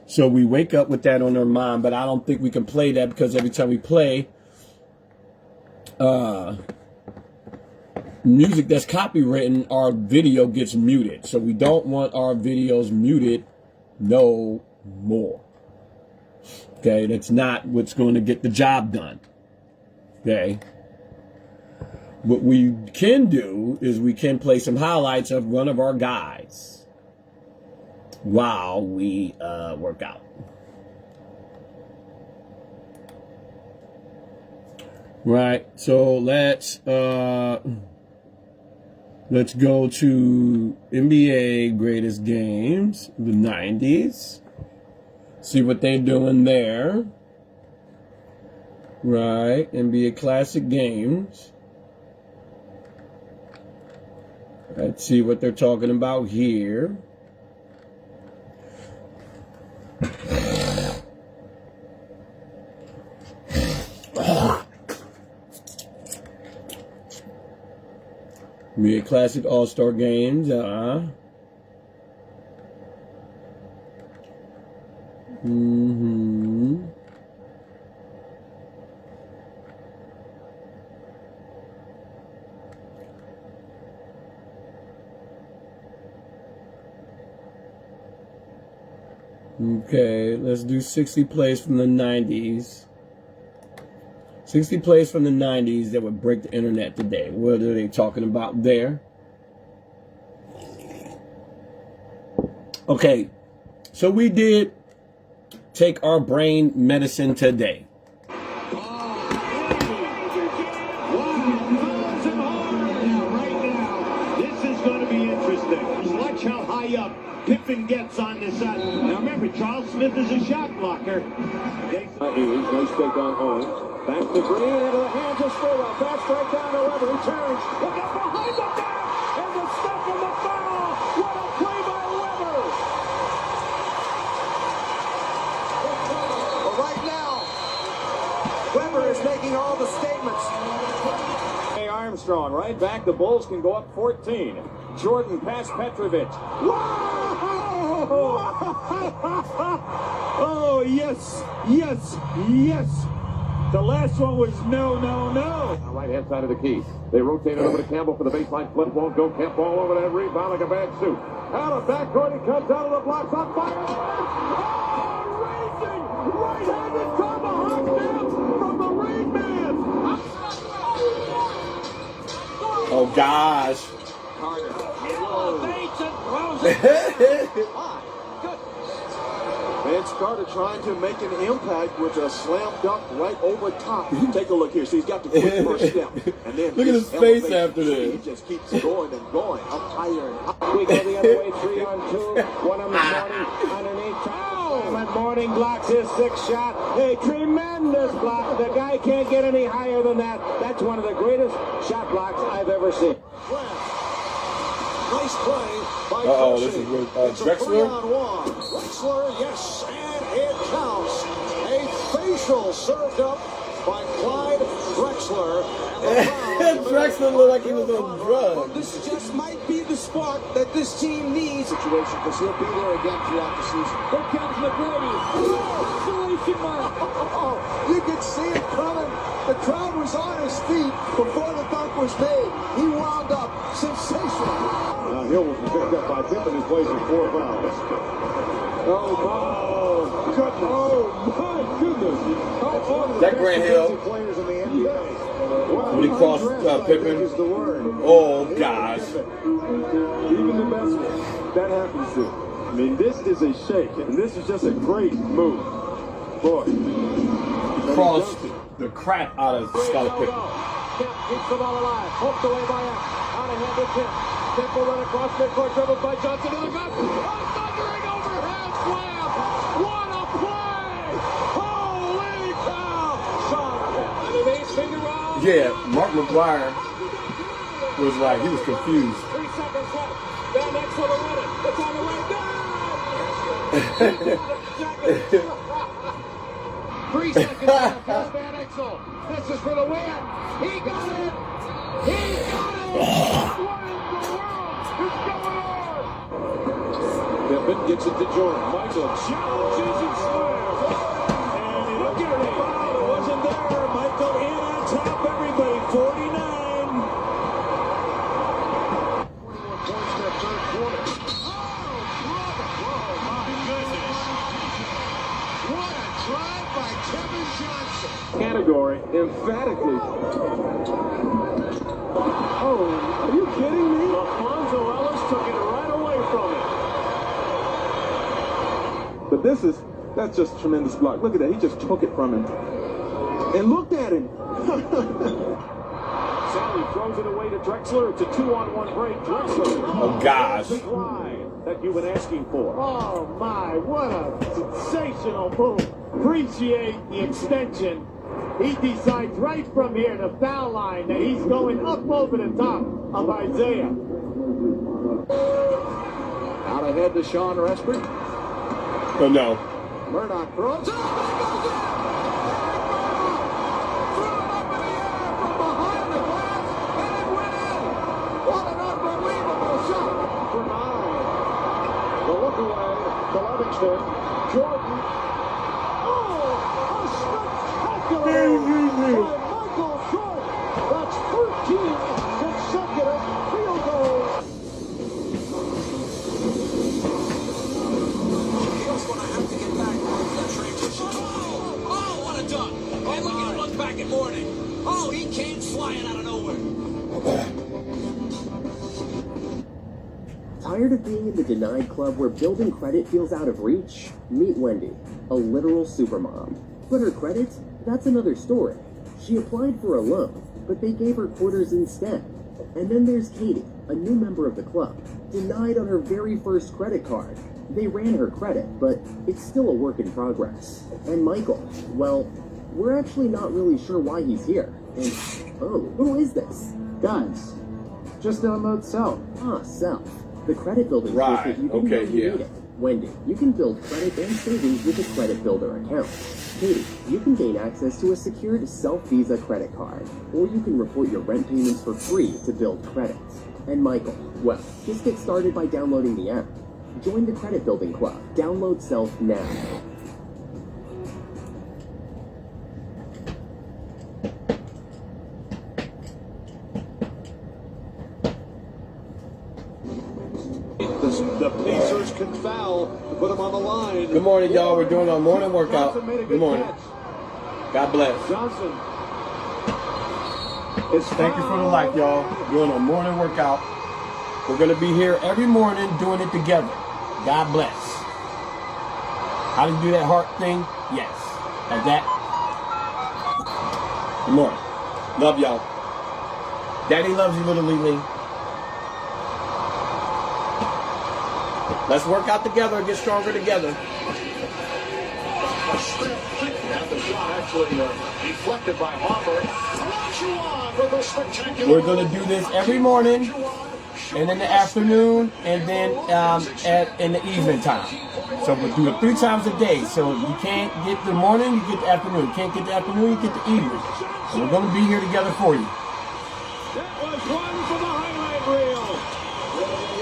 So we wake up with that on our mind, but I don't think we can play that because every time we play music that's copywritten, our video gets muted. So we don't want our videos muted no more. Okay, that's not what's going to get the job done. Okay. What we can do is we can play some highlights of one of our guys while we work out. Right, so let's go to NBA Greatest Games, the 90s. See what they're doing there. Right, NBA Classic Games. Let's see what they're talking about here. NBA Classic All-Star Games. Okay, let's do 60 plays from the 90s. 60 plays from the 90s that would break the internet today. What are they talking about there? Okay, so we did take our brain medicine today. This is going to be interesting. Watch how high up Pippen gets on this side. Now remember, Charles Smith is a shot blocker. Nice take on Owens. Back to Green, into the hands of Stroll. Fast strike down to Weber. He turns. Look out behind the back. And the step of the foul. What a play by Weber. But right now, Weber is making all the statements. Hey, Armstrong, right back. The Bulls can go up 14. Jordan past Petrovic. Oh, yes, yes, yes. The last one was no. Right-hand side of the key. They rotate it over to Campbell for the baseline flip. Won't go. Kemp all over that rebound like a bad suit. Out of backcourt, he comes out of the blocks on fire. Oh, racing! Right-handed tomahawk down from the Rain Man. Oh, gosh. Vince Carter trying to make an impact with a slam dunk right over top. Take a look here. See, he's got the quick first step. And then Look at his face after this. He just keeps going and going up higher and higher. We go the other way, 3-on-2. One on the Morning underneath. Oh, and Morning blocks his sixth shot. A tremendous block. The guy can't get any higher than that. That's one of the greatest shot blocks I've ever seen. Nice play by this is with It's Drexler. a 3-on-1. Drexler, yes, and it counts. A facial served up by Clyde Drexler. Drexler looked like he was on drugs. This just might be the spark that this team needs. Situation, because he'll be there again throughout the season. Here comes McGrady. Exclamation mark. You could see it coming. The crowd was on his feet before the dunk was made. He wound up sensational. Hill was picked up by Pippen, who plays with 4 fouls. My goodness. That Grant Hill. Players in the NBA. When he crossed Pippen. Is the word. Oh, gosh. Even the best one, that happens to. I mean, this is a shake, and this is just a great move. Boy. Crossed the crap out of Scottie Pippen. Kemp keeps the ball alive. Poked away by F. Out ahead to Kemp. Kemp will run across midcourt, dribbled by Johnson to the cup. A thundering overhead slam. What a play! Holy cow! Sean Kemp. Base finger roll. Yeah, Mark McGuire was like, he was confused. 3 seconds left. Van Exel to run it. It's on the way down. 3 seconds left. Here's Van Exel. This is for the win. He got it. He got it. What in the world is going on? Pippen gets it to Jordan. Michael challenges and slams. And look at it. It wasn't there. Michael in on top. Everybody 49. 21 points in that third quarter. Oh, my goodness. very emphatically. Oh, are you kidding me? Alfonso Ellis took it right away from him. But that's just tremendous block. Look at that. He just took it from him. And looked at him. Sally throws it away to Drexler. It's a 2-on-1 break. Drexler. Oh, gosh. Big line that you've been asking for. Oh, my. What a sensational move. Appreciate the extension. He decides right from here, the foul line, that he's going up over the top of Isaiah. Out ahead to Sean Respert. Oh, no. Murdoch throws. Jordan. Oh, a spectacular by Michael Jordan. That's 13 consecutive field goals. Here's what I have to get back on that transition. Oh, what a dunk. And we're going to look back at Morning. Oh, he came flying out of nowhere. Tired of being in the denied club where building credit feels out of reach? Meet Wendy, a literal supermom. But her credit? That's another story. She applied for a loan, but they gave her quarters instead. And then there's Katie, a new member of the club, denied on her very first credit card. They ran her credit, but it's still a work in progress. And Michael, well, we're actually not really sure why he's here. And, oh, who is this? Guys, just download Self. Ah, Self. The credit building Right, tool that you didn't know you needed. Wendy, you can build credit and savings with a credit builder account. Katie, you can gain access to a secured Self-Visa credit card, or you can report your rent payments for free to build credit. And Michael, well, just get started by downloading the app. Join the credit building club. Download Self now. The Pacers can foul to put him on the line. Good morning, y'all. We're doing our morning workout. Good morning. God bless. Johnson. Thank you for the like, y'all. Doing our morning workout. We're going to be here every morning doing it together. God bless. How do you do that heart thing? Yes. Like that. Good morning. Love y'all. Daddy loves you, little Lily. Let's work out together and get stronger together. The shot actually deflected by Harper. We're going to do this every morning, and in the afternoon, and then in the evening time. So we'll do it 3 times a day. So you can't get the morning, you get the afternoon. You can't get the afternoon, you get the evening. And we're going to be here together for you. That was one for the highlight reel.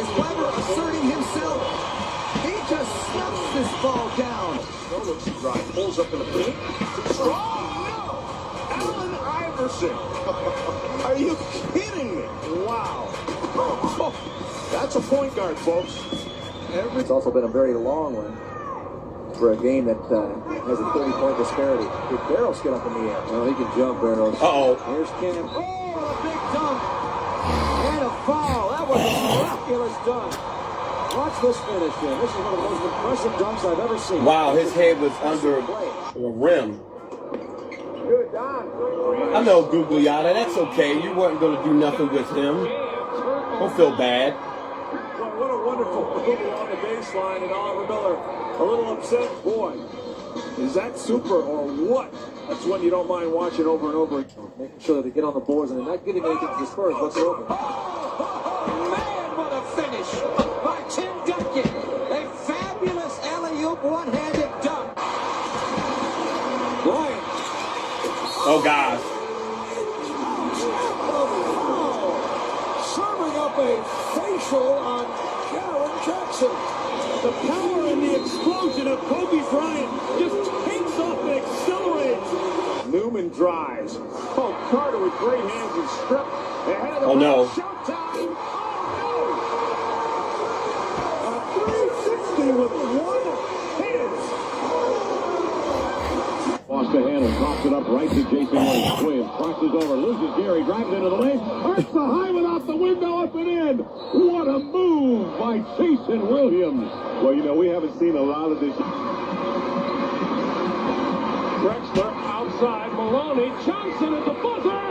Is Weber asserting himself? He just snaps this ball down. Looks dry. Pulls up in the paint. Oh, no! Allen Iverson. Are you kidding me? Wow. That's a point guard, folks. It's also been a very long one for a game that has a 30-point disparity. Did Barrows get up in the air? Well, he can jump, Barrows. Uh-oh. Here's Cam. Oh, a big dunk. And a foul. That was a miraculous dunk. Watch this finish, Jim. This is one of the most impressive dunks I've ever seen. Wow, his head was under the rim. Good dunk. I know, Google Yada. That's okay. You weren't going to do nothing with him. Don't feel bad. Well, what a wonderful move on the baseline, and Oliver Miller a little upset. Boy, is that super or what? That's one you don't mind watching over and over. Making sure that they get on the boards and they're not giving anything to the Spurs whatsoever. Man, what a finish by Tim Duncan. A fabulous alley-oop one-handed dunk. Bryant. Oh, gosh. Serving up a facial on Jaren Jackson. The power and the explosion of Kobe Bryant just takes off and accelerates. Newman drives. Oh, Carter with great hands and strip. Ahead of the Oh, no. Showtime. Oh, no. A 360 with one hand. to handle, pops it up right to Jason Williams. Williams crosses over, loses Gary, drives into the lane, hurts the high without the window, up and in. What a move by Jason Williams. Well, you know, we haven't seen a lot of this. Drexler outside, Maloney, Johnson at the buzzer.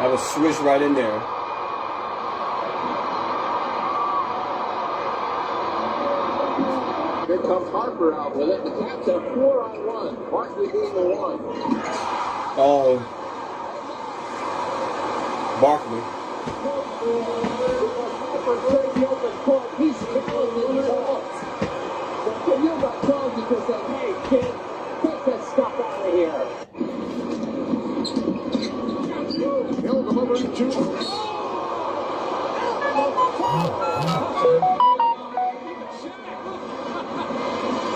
I was swish right in there. Here comes Harper out with it. The Caps have 4-on-1. Barkley being the one. Oh. Barkley. He's calling it out. So you got called because they, hey, kid, take that stuff out of here. Held him over to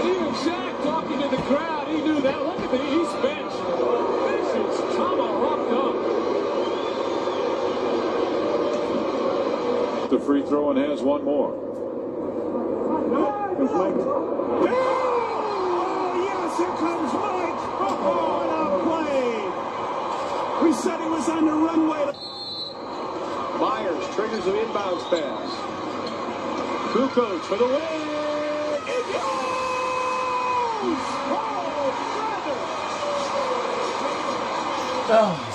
Even Shaq talking to the crowd, he knew that. Look at the East bench. This is tomahawked up. The free throw and has one more. Oh, yes, here comes Mike. Oh, what a play. We said he was on the runway. Myers triggers an inbounds pass. Kukoc for the win. It goes! Oh, brother! Oh.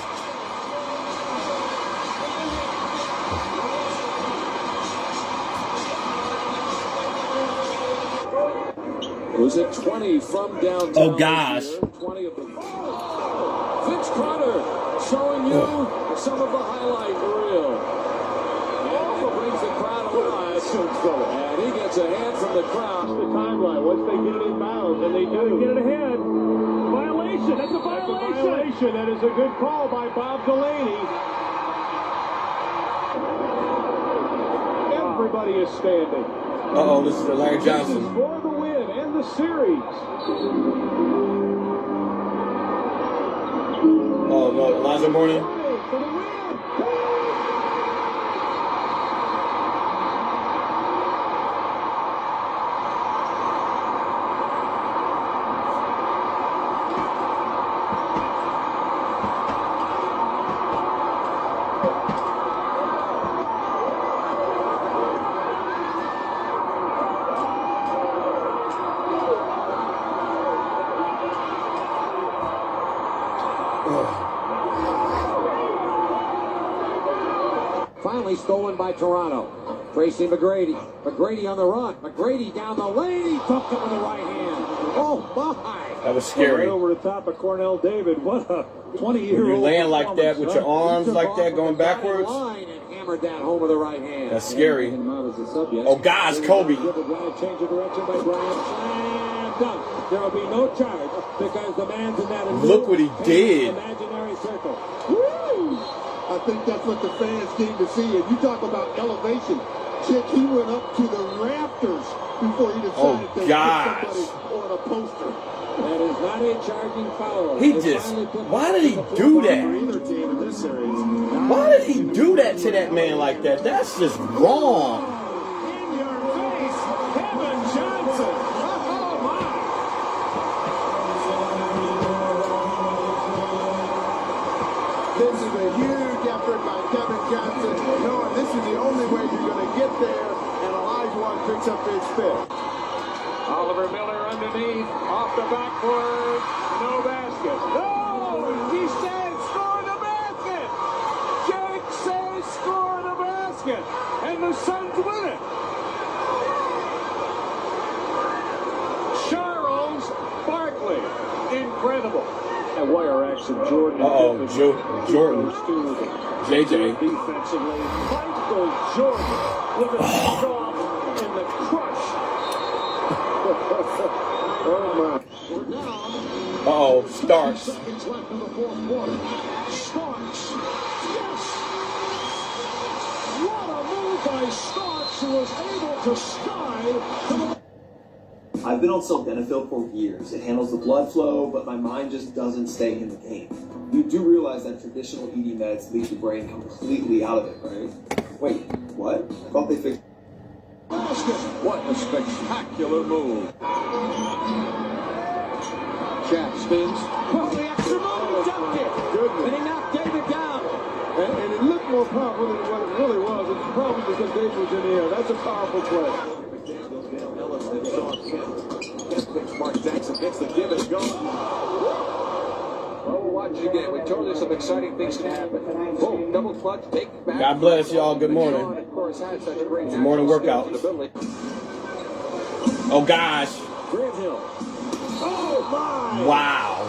It was at 20 from downtown. Oh, gosh. 20 of them. Vince Carter showing you some of the highlight reel. Also brings the crowd alive. And he gets a hand from the crowd. The timeline. Once they get it inbound, then they do get it ahead. Violation. That's a violation. That is a good call by Bob Delaney. Everybody is standing. Uh-oh, this is for Larry Johnson. This is for the win and the series. Oh, no, Elijah Mourning. For the win. Finally stolen by Toronto. Tracy McGrady. McGrady on the run. McGrady down the lane. He tucked it with the right hand. Oh, my. That was scary. Right over the top of Cornell David. What a 20-year-old. You land like that with your arms like that going backwards. Line and hammered that home with the right hand. That's scary. Oh, gosh, Kobe. Change of direction by Bryant. Slam dunk. There will be no charge because the man's in that. Look what he did. Imaginary circle. Woo! I think that's what the fans came to see. And you talk about elevation. Chick, he went up to the rafters before he decided to hit somebody on a poster. That is not a charging foul. He just, why did he do that? Why did he do that to that man like that? That's just wrong. In your face, Kevin Johnson. Oh, my. This is a huge effort by Kevin Johnson, knowing this is the only way you're going to get there, and Olajuwon picks up his fifth. Oliver Miller underneath, off the backboard, no basket. No! He said score the basket! Jake says score the basket! And the Suns win it! Charles Barkley, incredible. That wire action, Jordan. Uh-oh, Jordan. JJ. Defensively, Michael Jordan with a strong in the crush. Oh my. We're down. Uh-oh, Starks. Seconds left in the fourth quarter. Starks. Yes. What a move by Starks, who was able to stride to the. I've been on sildenafil for years. It handles the blood flow, but my mind just doesn't stay in the game. You do realize that traditional ED meds leave the brain completely out of it, right? Wait, what? Thought they fixed. What a spectacular move. Shaq spins. Oh, the extra move, he dunked it. Goodness. And he knocked David down. And it looked more powerful than what it really was. It's probably because David was in the air. That's a powerful play. Mark Jackson gets the give and go. Well, we'll watch it again. We told you some exciting things can happen. Boom, double clutch, take it back. God bless y'all. Good morning. Of course, had such a great Good morning workout. Oh gosh. Grant Hill. Oh, my. Wow.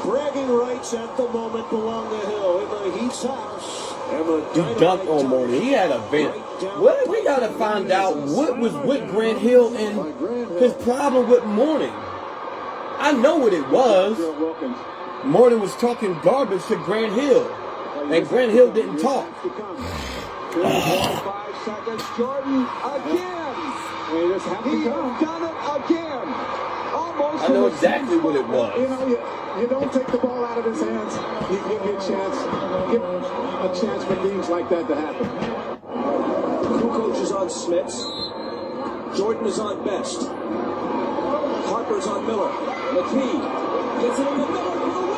Bragging rights at the moment belong to Hill in the Heat's house. He dunked on Morning. He had a vent. What we gotta find out what was with Grant Hill and his problem with Morning. I know what it was. Morning was talking garbage to Grant Hill, and Grant Hill didn't talk. 5 seconds. Jordan again. He's done it again. Almost. I know exactly what it was. You know, you don't take the ball out of his hands. You give you a chance. Give a chance for things like that to happen. Kukoc is on Smits. Jordan is on Best. Harper's on Miller. McKee gets it in the middle for the win.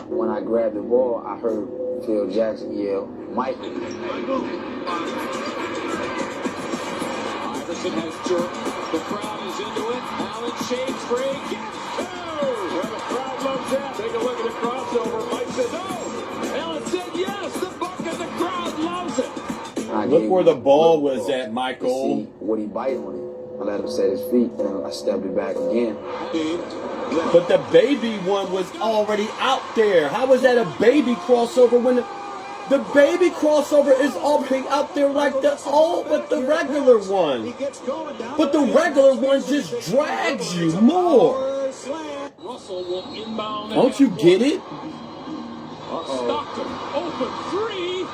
When I grabbed the ball, I heard Phil Jackson yell, Michael. Iverson has Jordan. The crowd is into it. Allen shades free. Gets two. Well, the crowd loves that. Take a look at the crossover. Mike said no. Allen said yes. The buck and the crowd loves it. Look where the ball was at, Michael. See, would he bite on it? I let him set his feet, and I stepped it back again. But the baby one was already out there. How was that a baby crossover when the baby crossover is already out there like the regular one? But the regular one just drags you more. Don't you get it? Stockton, open three.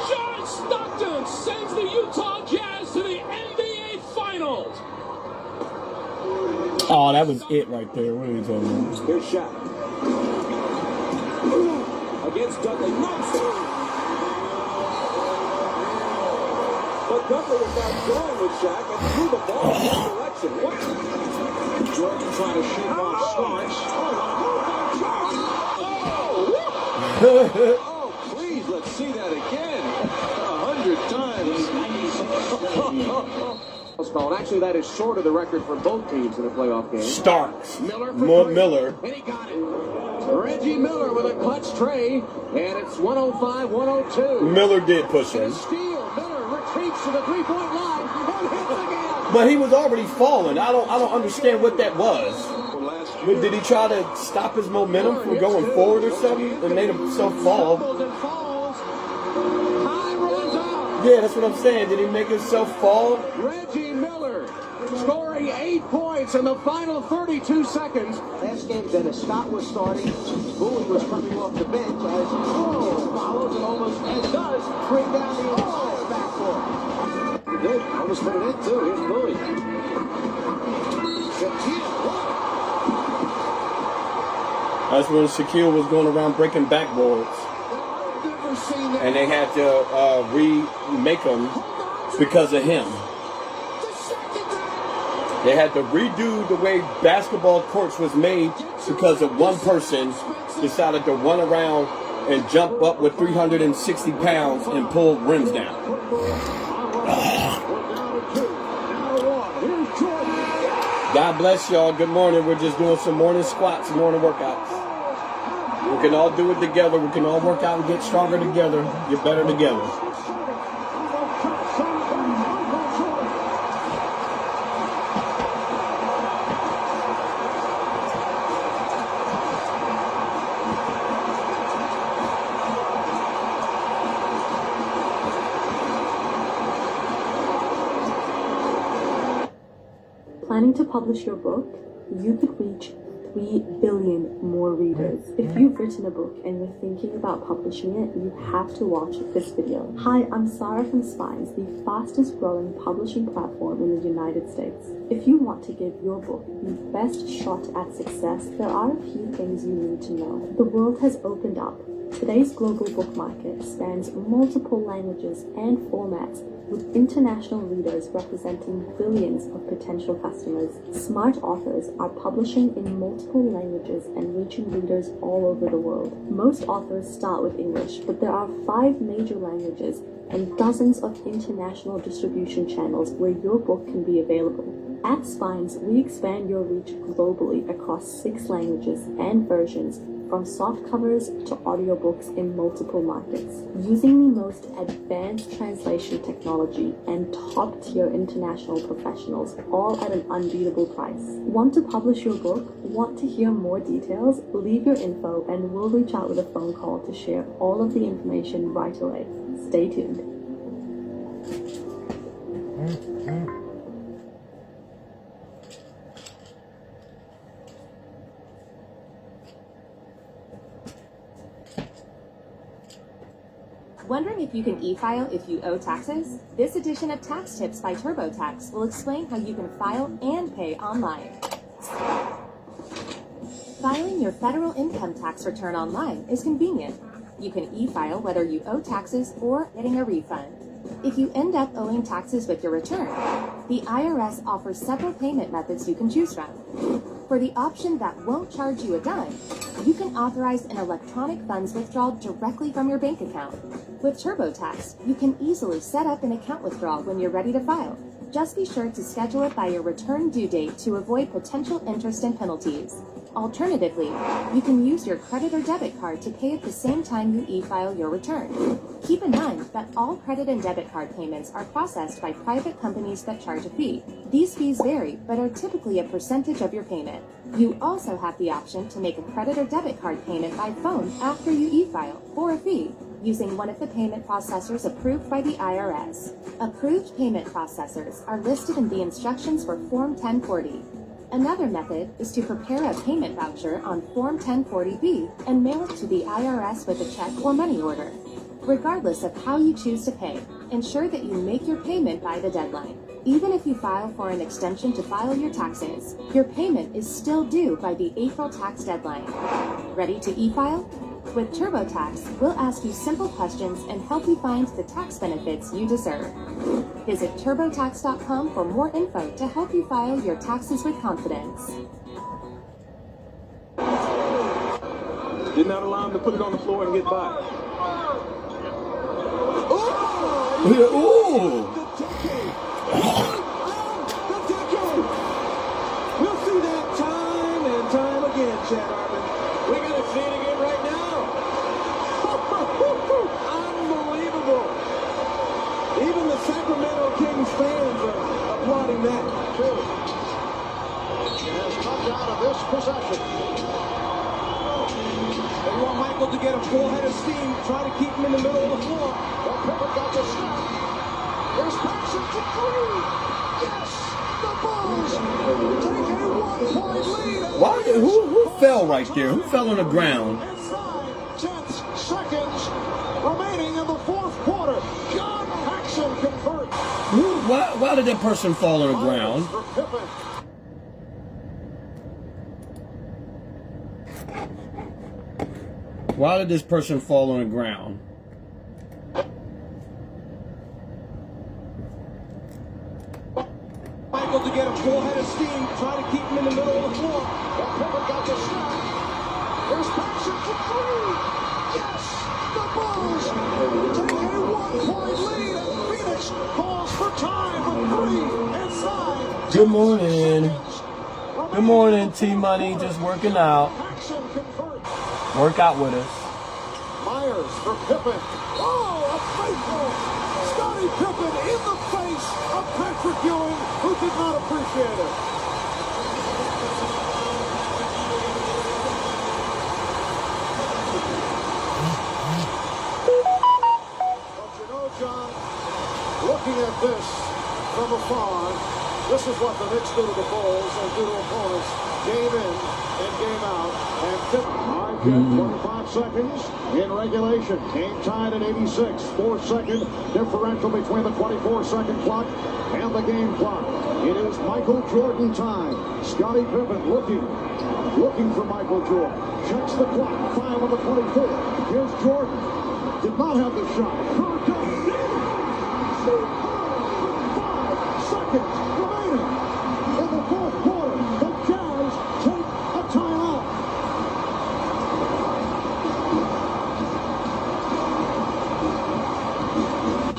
John Stockton sends the Utah Jazz to the NBA Finals. Oh, that was it right there. What are you talking about? Here's Shaq. Against Dudley. Knocks it. But Dudley is now going with Shaq and threw the ball in that direction. What? Jordan trying to shake off Starks. Oh, please, let's see that again. 100 times. Actually, that is short of the record for both teams in a playoff game. Starks. Miller. Miller. And he got it. Reggie Miller with a clutch tray. And it's 105-102. Miller did push him. Steal. Miller retreats to the three-point line and hits again. But he was already falling. I don't understand what that was. But did he try to stop his momentum from going forward or something and made himself fall? Yeah, that's what I'm saying. Did he make himself fall? Reggie Miller scoring 8 points in the final 32 seconds. Last game, Dennis Scott was starting. Bowie was coming off the bench as follows and almost and does bring down the entire backcourt. He did. Almost put it in, too. Here's Bowie. That's when Shaquille was going around breaking backboards. And they had to remake them because of him. They had to redo the way basketball courts was made because of one person decided to run around and jump up with 360 pounds and pull rims down. God bless y'all. Good morning. We're just doing some morning squats, morning workouts. We can all do it together. We can all work out and get stronger together, get better together. Planning to publish your book? You could reach 3 billion more readers. If you've written a book and you're thinking about publishing it, you have to watch this video. Hi, I'm Sarah from Spines, the fastest growing publishing platform in the United States. If you want to give your book the best shot at success, there are a few things you need to know. The world has opened up. Today's global book market spans multiple languages and formats, with international readers representing billions of potential customers. Smart authors are publishing in multiple languages and reaching readers all over the world. Most authors start with English, but there are 5 major languages and dozens of international distribution channels where your book can be available. At Spines, we expand your reach globally across 6 languages and versions, from soft covers to audiobooks in multiple markets. Using the most advanced translation technology and top-tier international professionals, all at an unbeatable price. Want to publish your book? Want to hear more details? Leave your info and we'll reach out with a phone call to share all of the information right away. Stay tuned. Wondering if you can e-file if you owe taxes? This edition of Tax Tips by TurboTax will explain how you can file and pay online. Filing your federal income tax return online is convenient. You can e-file whether you owe taxes or getting a refund. If you end up owing taxes with your return, the IRS offers several payment methods you can choose from. For the option that won't charge you a dime, you can authorize an electronic funds withdrawal directly from your bank account. With TurboTax, you can easily set up an account withdrawal when you're ready to file. Just be sure to schedule it by your return due date to avoid potential interest and penalties. Alternatively, you can use your credit or debit card to pay at the same time you e-file your return. Keep in mind that all credit and debit card payments are processed by private companies that charge a fee. These fees vary, but are typically a percentage of your payment. You also have the option to make a credit or debit card payment by phone after you e-file for a fee, using one of the payment processors approved by the IRS. Approved payment processors are listed in the instructions for Form 1040. Another method is to prepare a payment voucher on Form 1040B and mail it to the IRS with a check or money order. Regardless of how you choose to pay, ensure that you make your payment by the deadline. Even if you file for an extension to file your taxes, your payment is still due by the April tax deadline. Ready to e-file? With TurboTax, we'll ask you simple questions and help you find the tax benefits you deserve. Visit TurboTax.com for more info to help you file your taxes with confidence. Did not allow him to put it on the floor and get by. Ooh! We'll see that time and time again, Chad Arman. We're going to see it again right now. Unbelievable. Even the Sacramento Kings fans are applauding that, too. Has come out of this possession. They want Michael to get a full head of steam, try to keep him in the middle of the floor. But Pippen got the snap. Here's Paxson for 3. Yes, the Bulls take a 1-point lead. Why? Who fell right there? Who fell on the ground? 9 seconds remaining in the fourth quarter. John Paxson converts. Why did that person fall on the ground? For Pippen. Why did this person fall on the ground? Michael to get a full head of steam, try to keep him in the middle of the floor. But Pippen got the snap. Here's Paxson for 3. Yes, the Bulls take a 1-point lead. And Phoenix calls for time with 3 inside. Good morning. Good morning, T-Money. Just working out. Paxson converts. Work out with us. Myers for Pippen. Oh, a faithful Scottie Pippen in the face of Patrick Ewing, who did not appreciate it. But you know, John, looking at this from afar, This is what the Knicks do to the Bulls and do to opponents game in and game out. And 25 seconds in regulation. Game tied at 86. 4-second differential between the 24-second clock and the game clock. It is Michael Jordan time. Scottie Pippen looking for Michael Jordan. Checks the clock. 5 on the 24. Here's Jordan. Did not have the shot. Curry comes in. 5 seconds remaining in the fourth quarter. The Jazz take a timeout.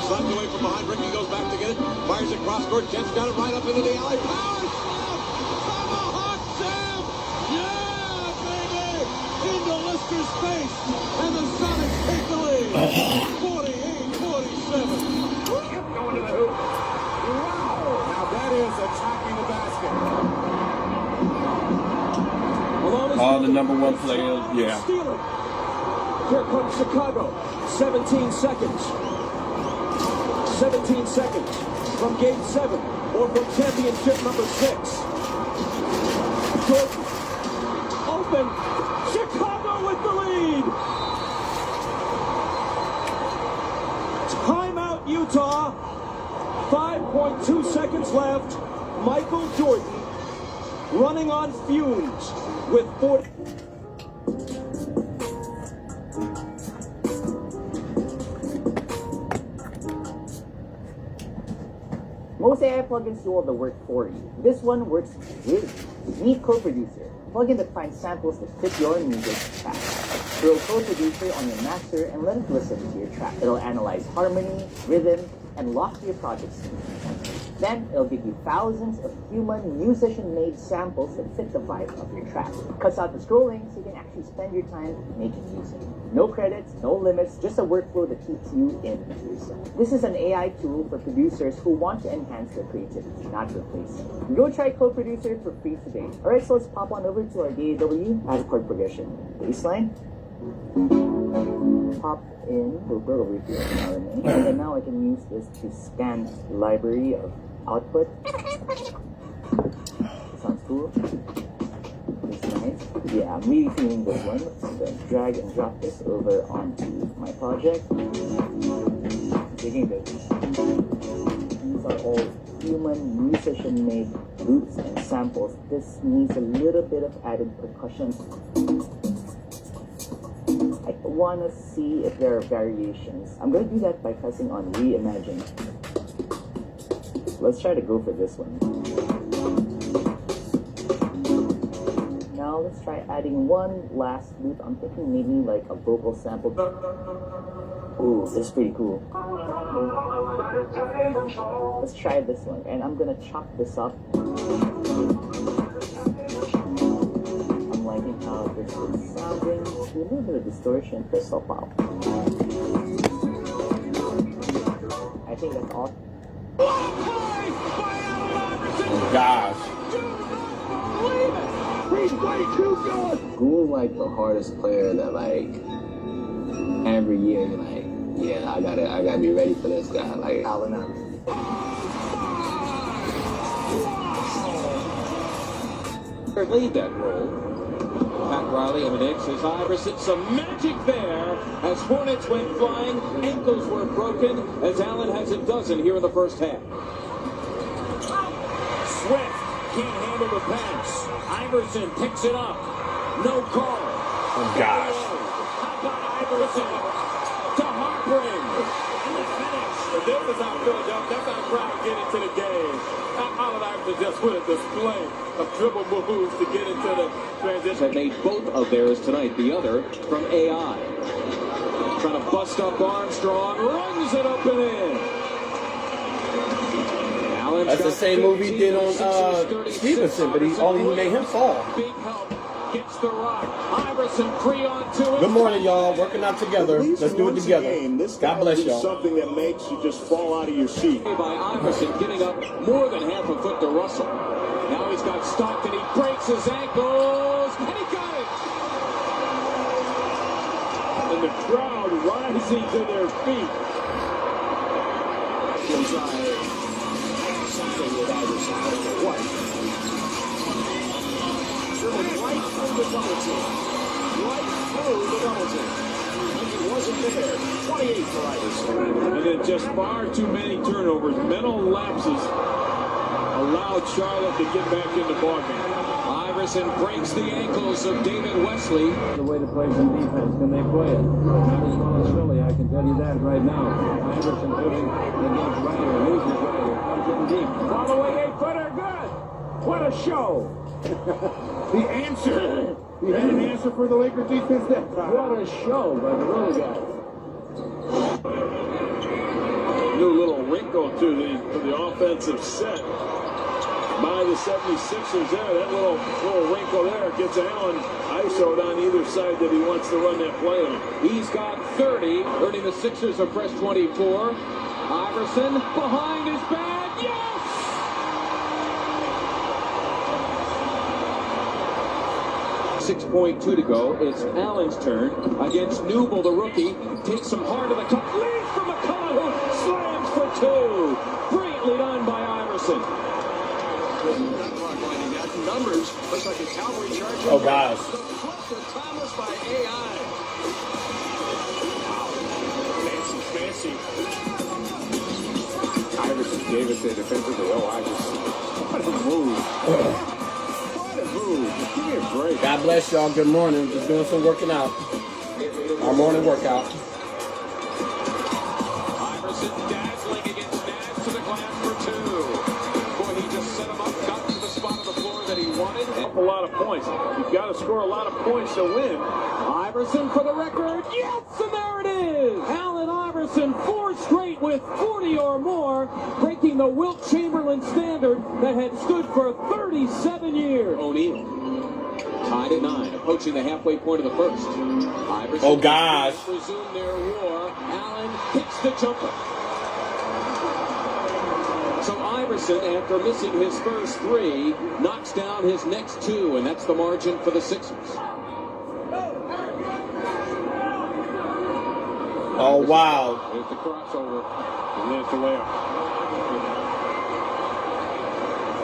Slides away from behind. Ricky goes back to get it. Fires it cross court. Jets got it right up into the alley. Power slam! Tomahawk Sam! Yeah, baby! Into Lister's face. And the Sonics take the lead. 48-47. Going to the hoop. Wow! Now that is attacking the basket. All the number one players, yeah. Steal it. Here comes Chicago. 17 seconds. 17 seconds from game 7 or from championship number 6. Jordan. Open. Chicago with the lead. Timeout, Utah. 5.2 seconds left. Michael Jordan running on fumes with 40. Most AI plugins do all the work for you. This one works with you. Meet CoProducer, a plugin that finds samples that fit your music fast. Throw CoProducer on your master and let it listen to your track. It'll analyze harmony, rhythm, and lock your project scene. Then it'll give you thousands of human musician-made samples that fit the vibe of your track. Cuts out the scrolling so you can actually spend your time making music. No credits, no limits, just a workflow that keeps you in yourself. This is an AI tool for producers who want to enhance their creativity, not replace it. Go try CoProducer for free today. Alright, so let's pop on over to our DAW, add a chord progression. Bassline. Pop in Looper over here in RMA. And then now I can use this to scan the library of output. Sounds cool. This is nice. Yeah, I'm really feeling this one. So drag and drop this over onto my project. Digging this. These are all human musician-made loops and samples. This needs a little bit of added percussion. I want to see if there are variations. I'm going to do that by pressing on Reimagine. Let's try to go for this one. Now let's try adding one last loop. I'm thinking maybe like a vocal sample. Ooh, this is pretty cool. Let's try this one, and I'm gonna chop this up. I'm liking how this is sounding. A little bit of distortion, crystal pop. I think that's all. Oh gosh. He's way too good. Who's like the hardest player that like every year you're like, yeah, I gotta be ready for this guy. Like Allen Iverson. Lead that role. Pat Riley and the Knicks as Iverson. Some magic there as Hornets went flying. Ankles were broken as Allen has a dozen here in the first half. Swift can't handle the pass. Iverson picks it up. No call. Oh gosh. How about Iverson to Harpring? And the finish. But this is how Philadelphia, that's how crowd get into the game. Allen Iverson just with a display of dribble moves to get into the transition. Have made both of theirs tonight. The other from AI. Trying to bust up Armstrong. Runs it up and in. That's the same move he did on Stevenson, but he made him fall. Big help. Gets the rock. Iverson free onto it. Good morning, y'all. Working out together. Let's do it together. God bless y'all. Something that makes you just fall out of your seat. By Iverson giving up more than half a foot to Russell. Now he's got Stockton. He breaks his ankles. And he got it. And the crowd rising to their feet. something with Iverson. White. Driven right through the double team. Right through the double team. He wasn't there. 28 for Iverson. And then just far too many turnovers. Mental lapses allowed Charlotte to get back in the ballgame. Iverson breaks the ankles of David Wesley. The way to play some defense, can they play it? Not as well as Philly, I can tell you that right now. Iverson putting against Ryder, loses Ryder, comes in deep. All the way 8-footer, good. What a show. The answer. He had an answer for the Lakers defense that time. What a show by the little guy. New little wrinkle to the offensive set by the 76ers there. That little wrinkle there gets Allen ISO'd on either side that he wants to run that play on. He's got 30, earning the Sixers a fresh 24. Iverson behind his back. Yes! 6.2 to go. It's Allen's turn against Newble, the rookie. Takes him hard to the cup. Leads from McCullough, who slams for two. Brilliantly done by Iverson. Numbers. Looks like a cavalry charge. Oh, gosh. The Thomas by AI. Fancy. Iverson gave us a defensively. Oh, what a move. What a move. Give me a break. God bless y'all. Good morning. Just doing some working out. Our morning workout. Iverson dazzling against Nash to the glass for two. Boy, he just set him up, got to the spot of the floor that he wanted. Up a lot of points. You've got to score a lot of points to win. Iverson for the record. Yes, and there it is. Allen Iverson, 4 straight with 40 or more, breaking the Wilt Chamberlain standard that had stood for 37 years. O'Neal tied at 9, approaching the halfway point of the first. Iverson. Oh, gosh. Resume their war. Allen hits the jumper. So Iverson, after missing his first 3, knocks down his next 2, and that's the margin for the Sixers. Oh, wow. There's the crossover. And there's the layup.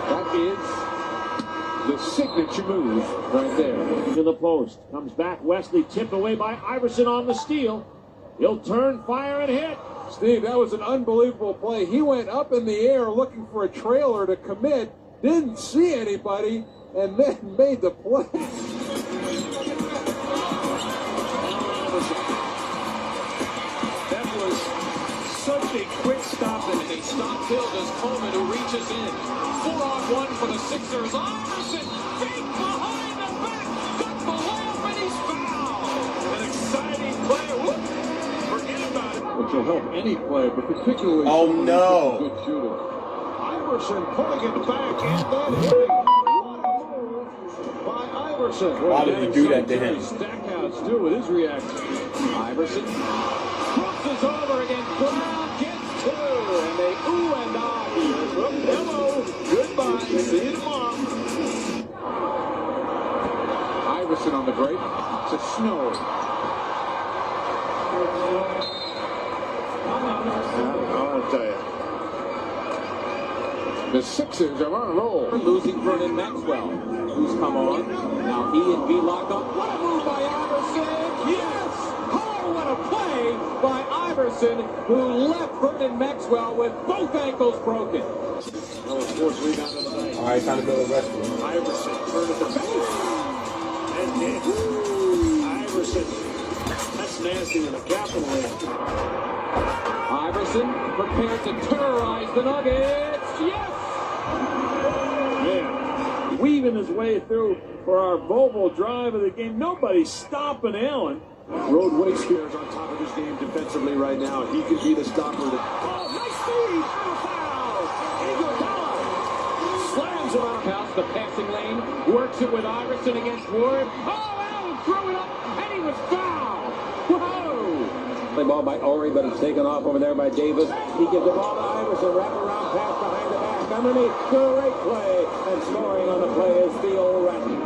That is the signature move right there. To the post. Comes back. Wesley tipped away by Iverson on the steal. He'll turn, fire, and hit. Steve, that was an unbelievable play. He went up in the air looking for a trailer to commit, didn't see anybody, and then made the play. That was such a quick stop. And a stop filled as Coleman, who reaches in. 4-on-1 for the Sixers. Iverson, feet behind the back, got the layup, and he's fouled. An exciting play. Whoop. Forget about it. Which will help any play, but particularly Oh, no. good shooting. Iverson pulling it back and then hitting. What a move by Iverson. Why did he do that to him? Stackhouse, too, with his reaction. Iverson crosses over against Brown, gets 2, and they ooh and ah here. Hello. Goodbye. See you tomorrow. Iverson on the break to Snow. I'll tell you. The Sixers are on a roll. Losing Vernon Maxwell, who's come on. Now he and B locked up. What a move by Iverson! Yes! Oh, what a play by Iverson, who left Vernon Maxwell with both ankles broken. Fourth rebound of the night. All right, time to go to the restroom. Iverson turned at the base. And hit. Iverson. That's nasty with a capital in. Iverson prepared to terrorize the Nuggets. Yes! Man, weaving his way through for our mobile drive of the game. Nobody's stopping Allen. Road Wakespears on top of his game defensively right now. He could be the stopper. Oh, nice speed! And a foul! Iguodala slams him out past the passing lane. Works it with Iverson against Ward. Oh, Allen threw it up, and he was fouled! Whoa! Play ball by Ori, but it's taken off over there by Davis. He gives the ball to Iverson. Wraparound pass behind the back. Underneath. Great play. And scoring on the play is Theo Ratton.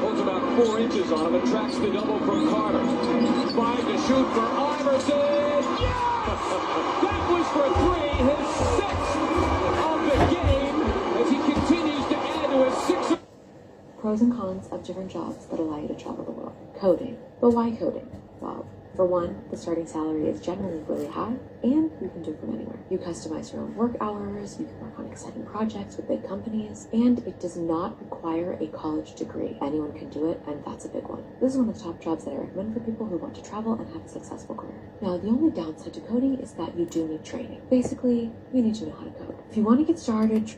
Holds about 4 inches on him and tracks the double from Carter. 5 to shoot for Iverson. Yes! That was for 3, his 6th of the game as he kicks Pros and cons of different jobs that allow you to travel the world. Coding. But why coding? Well, for one, the starting salary is generally really high, and you can do it from anywhere. You customize your own work hours, you can work on exciting projects with big companies, and it does not require a college degree. Anyone can do it, and that's a big one. This is one of the top jobs that I recommend for people who want to travel and have a successful career. Now, the only downside to coding is that you do need training. Basically, you need to know how to code. If you want to get started,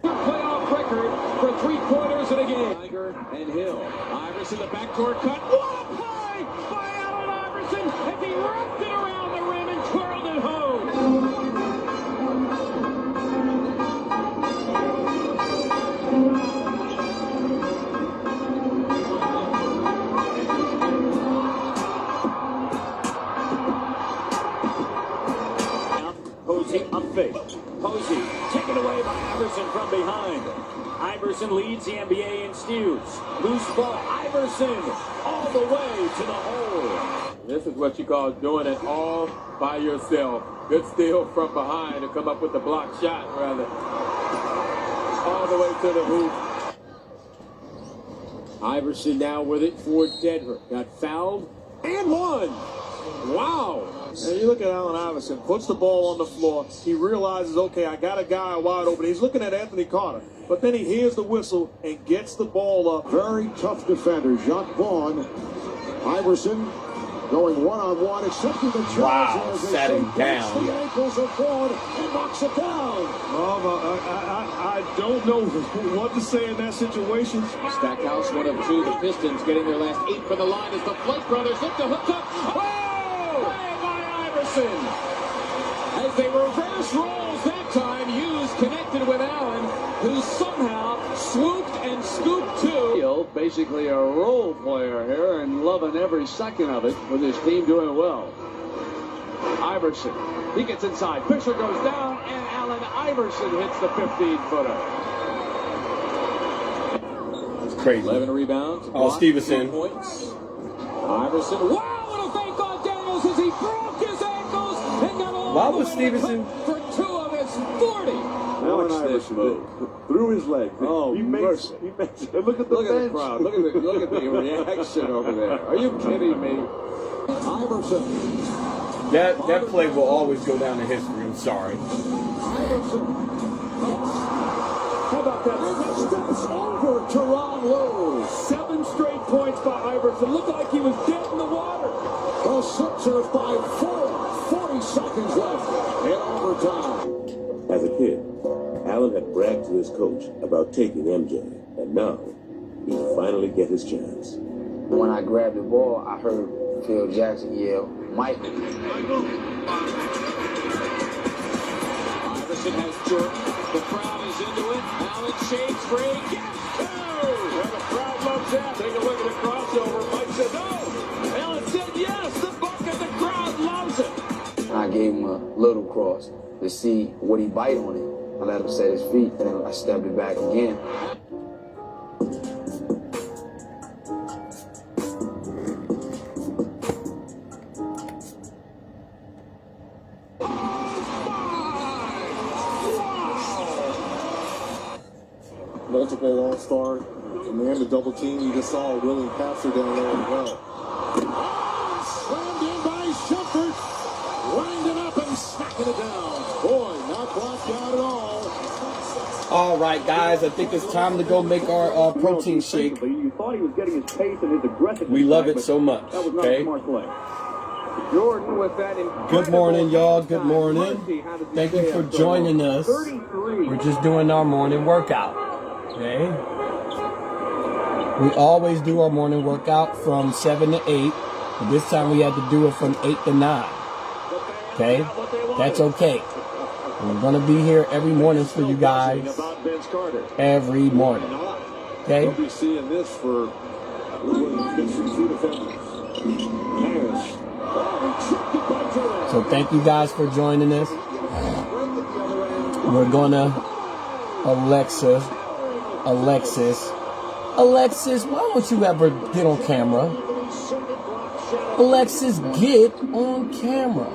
playoff record for 3-pointers in a game. Tiger and Hill. Iverson, the backdoor cut. What a play by Allen Iverson as he wrapped it around the rim and twirled it home. Posey up fake. Posey taken away by Iverson from behind. Iverson leads the NBA in steals. Loose ball. Iverson all the way to the hole. This is what you call doing it all by yourself. Good steal from behind to come up with the block shot, rather. All the way to the hoop. Iverson now with it for Denver. Got fouled and won. Wow. And you look at Allen Iverson, puts the ball on the floor. He realizes, okay, I got a guy wide open. He's looking at Anthony Carter. But then he hears the whistle and gets the ball up. Very tough defender, Jacques Vaughn. Iverson going one-on-one, accepting the challenge. Wow, sat him down. The ankles of Vaughn and knocks it down. I don't know what to say in that situation. Stackhouse, one of two. The Pistons getting their last 8 from the line as the Flake brothers look to hook up. Oh! Play by Iverson. As they reverse roles that time, Hughes connected with Allen, who somehow swooped and scooped too. Basically a role player here and loving every second of it with his team doing well. Iverson, he gets inside. Fisher goes down and Allen Iverson hits the 15-footer. It's crazy. 11 rebounds. Oh, Stevenson. Points. Iverson. Wow, what a fake on Daniels as he broke his ankles and got all Why the was way Stevenson? for 2 of his 40. Allen Iverson through his leg. Oh, he makes look at the Look at bench. the crowd. Look at the reaction over there. Are you kidding me? Iverson. That play will always go down in history. I'm sorry. Iverson. How about that? Steps over Tyronn Lue. 7 straight points by Iverson. Looked like he was dead in the water. The Sixers by 4. 40 seconds left in overtime. As a kid, Allen had bragged to his coach about taking MJ, and now he'd finally get his chance. When I grabbed the ball, I heard Phil Jackson yell, "Michael." Iverson has Jordan. The crowd is into it. Allen shakes free. Yes! Yeah, the crowd loves that. Take a look at the crossover. Mike said no. Allen said yes. The bucket, the crowd loves it. And I gave him a little cross to see would he bite on it. I let him set his feet, and then I stepped it back again. Multiple all-star, command a double team. You just saw a willing passer down there as well. Slammed in by Shumpert. Winding up and smacking it down. Boy, not blocked out at all. All right, guys, I think it's time to go make our protein shake. You thought he was getting his pace and his aggressiveness. We love it so much. That was not Okay. a smart play. Jordan with that Good morning, y'all. Good morning. Thank you for joining us. We're just doing our morning workout. Okay. We always do our morning workout from 7 to 8. But this time we had to do it from 8 to 9. Okay. That's okay. We're going to be here every morning for you guys. Every morning. Okay. We'll be seeing this for two defenders. So thank you guys for joining us. We're going to Alexis, why don't you ever get on camera? Alexis, get on camera.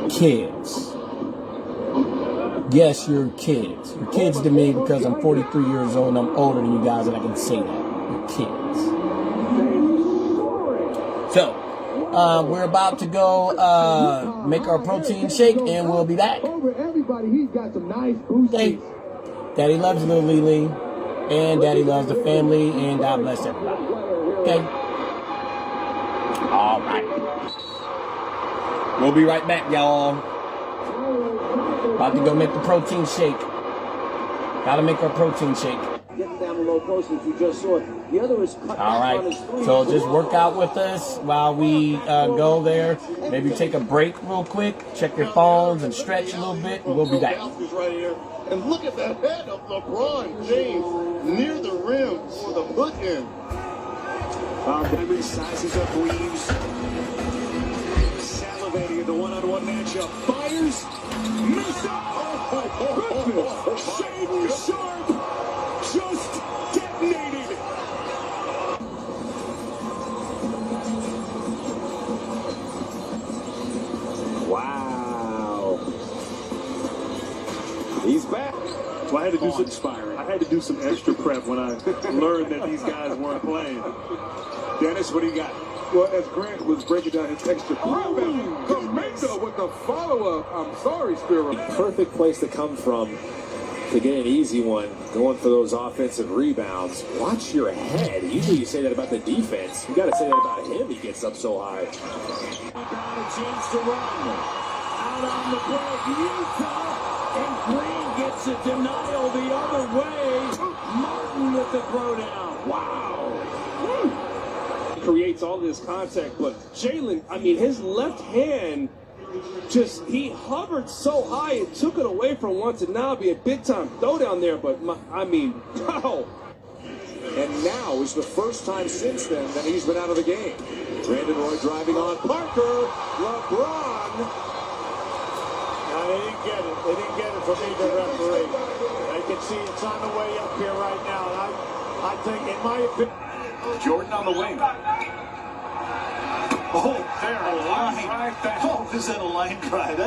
Kids. Yes, you're kids. You're kids to me because I'm 43 years old and I'm older than you guys, and I can say that. You're kids. So, we're about to go make our protein shake, and we'll be back. Over everybody, he's got some nice boosties. Daddy loves little Lily, and Daddy loves the family, and God bless everybody. Okay? All right. We'll be right back, y'all. About to go make the protein shake. Gotta make our protein shake. Getting down the low post, as you just saw it. The other is cut All back on right. his three. So just work out with us while we go there. Maybe take a break real quick. Check your phones and stretch a little bit, and we'll be back. Right here. And look at that head of LeBron James near the rim for the put in. Every sizes up Reeves. Salivating at the one-on-one matchup. Fires. Miss out. Goodness. Shaden Sharp just detonated. Wow. He's back. So I had to do I had to do some extra prep when I learned that these guys weren't playing. Dennis, what do you got? Well, as Grant was breaking down his extra Commando with the follow-up. I'm sorry, Spiro. Perfect place to come from to get an easy one, going for those offensive rebounds. Watch your head. Usually you say that about the defense. You got to say that about him. He gets up so high. Got a chance to run. Out on the break, Utah, and Green gets a denial the other way. Martin with the throwdown. Wow. Creates all this contact, but Jalen, I mean, his left hand just, he hovered so high, it took it away from one to now be a big time throwdown there, but I mean, wow. And now is the first time since then that he's been out of the game. Brandon Roy driving on Parker. LeBron. Now, they didn't get it. They didn't get it from either referee. They can see it's on the way up here right now. And I think, in my opinion, Jordan on the wing. Oh, there, a line drive. Oh, is that a line drive?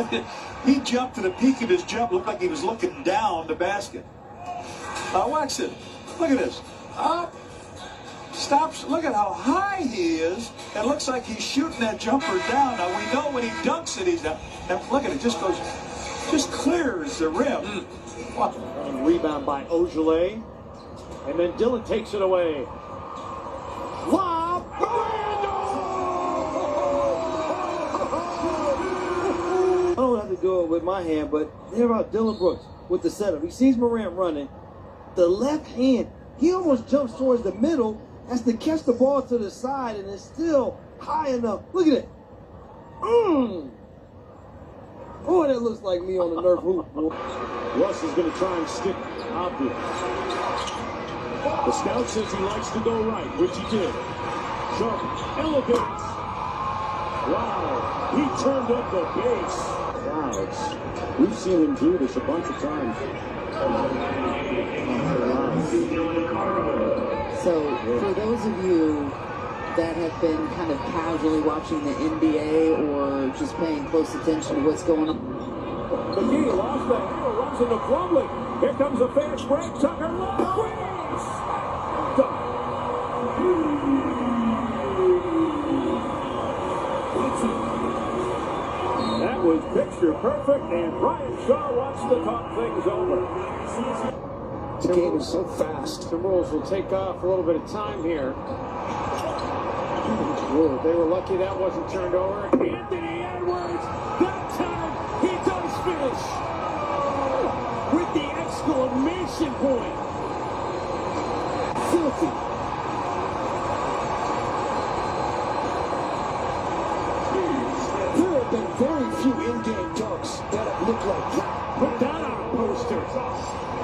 He jumped to the peak of his jump. Looked like he was looking down the basket. Watch it. Look at this. Up. Stops. Look at how high he is. It looks like he's shooting that jumper down. Now, we know when he dunks it, he's down. Now, look at it. Just goes, just clears the rim. and rebound by Ojale. And then Dillon takes it away. Lob! I don't have to do it with my hand, but hear about Dylan Brooks with the setup. He sees Morant running. The left hand, he almost jumps towards the middle, has to catch the ball to the side, and it's still high enough. Look at it. Oh, that looks like me on the Nerf hoop. Russ is going to try and stick obvious. The scout says he likes to go right, which he did. Sharp elevates. Wow, he turned up the base. Wow, we've seen him do this a bunch of times. So, for those of you that have been kind of casually watching the NBA or just paying close attention to what's going on. McGee lost the handle, runs into Plumlee. Here comes a fast break. Tucker Love wins. That was picture perfect, and Brian Shaw wants to talk things over. The game is so fast. The Timberwolves will take off a little bit of time here. They were lucky that wasn't turned over. Anthony Edwards, that time he does finish with the exclamation point. Filthy. There have been very few in-game dunks that have looked like that. Put that on a poster.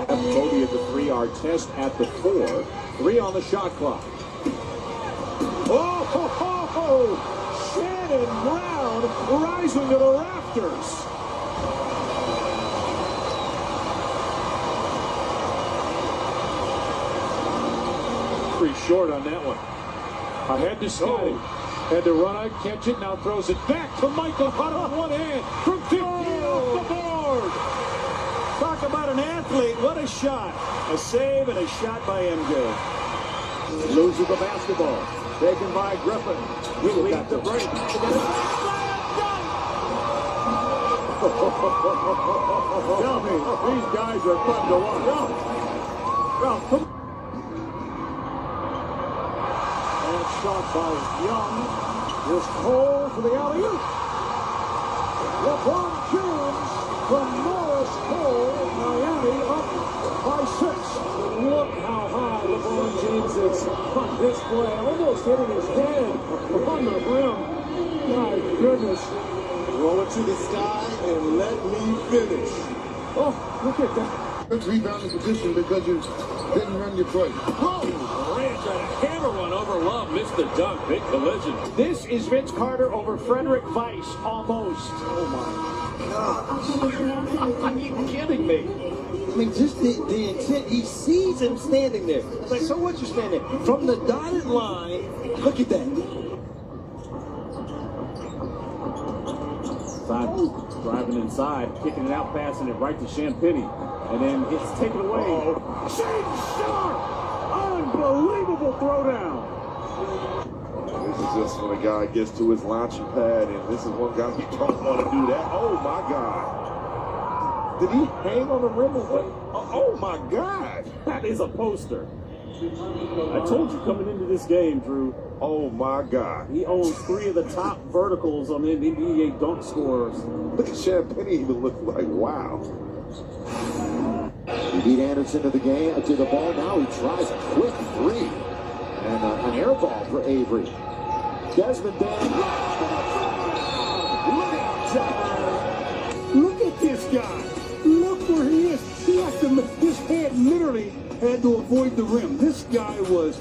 Kobe at the 3-yard test at the 4. 3 on the shot clock. Oh, Shannon Brown rising to the rafters. Pretty short on that one. Ahead to Scotty. Had to run out, catch it, now throws it back to Michael Hutt on one hand. From 50 off the board. athlete. What a shot. A save and a shot by MJ. Loses the basketball. Taken by Griffin. He leads the break. Tell me, these guys are fun to watch. Come. And shot by Young. Here's Cole for the alley-oop. LeBron James from Morris Cole. Miami up by 6. Look how high LeBron James is on this play. Almost hitting his head on the rim. My goodness. Roll it to the sky and let me finish. Oh, look at that. Good rebounding position because you didn't run your play. Durant tried a hammer one over Love, missed the dunk. Big collision. This is Vince Carter over Frederick Weiss, almost. Oh my God. Are you kidding me? I mean, just the intent. He sees him standing there. It's like, so what you standing there? From the dotted line, look at that. Driving inside, kicking it out, passing it right to Champagnie. And then it's taken away. Shane Sharp! Unbelievable throwdown. This is just when a guy gets to his launching pad, and this is one guy who don't want to do that. Oh my God. Did he hang on the rim or what? Oh my God. That is a poster. I told you coming into this game, Drew. Oh my God. He owns 3 of the top verticals on the NBA dunk scorers. Look at Champagnie even look like, wow. He beat Anderson to the game, to the ball. Now he tries a quick 3. And an air ball for Avery. Desmond Dan. Look at this guy. Look where he is. He has to, his head literally had to avoid the rim. This guy was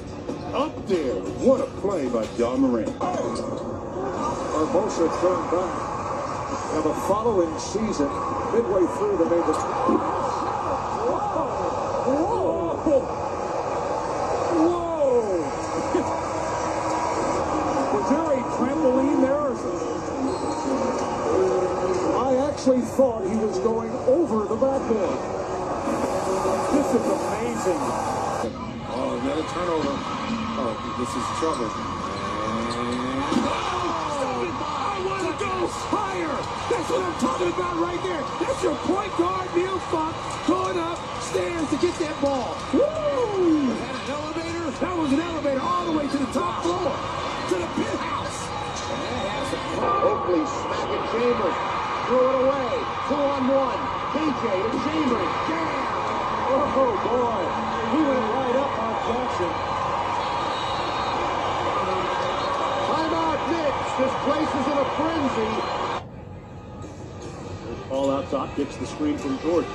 up there. What a play by John Moran. Barbosa turned back. Now the following season, midway through, they made the... Was there a trampoline there? I actually thought he was going over the backboard. This is amazing. Oh, another turnover. Oh, this is trouble. Higher! That's what I'm talking about right there. That's your point guard, Neil Funk, going up stairs to get that ball. Woo! Was that an elevator? That was an elevator all the way to the top floor, to the penthouse. Oakley smacking Chambers. Threw it away. 2-on-1. DJ to Chambers. Jam! Oh, boy. He went right up on Jackson. Timeout, Knicks. This place is in a frenzy. Ball out top, gets the screen from Jordan.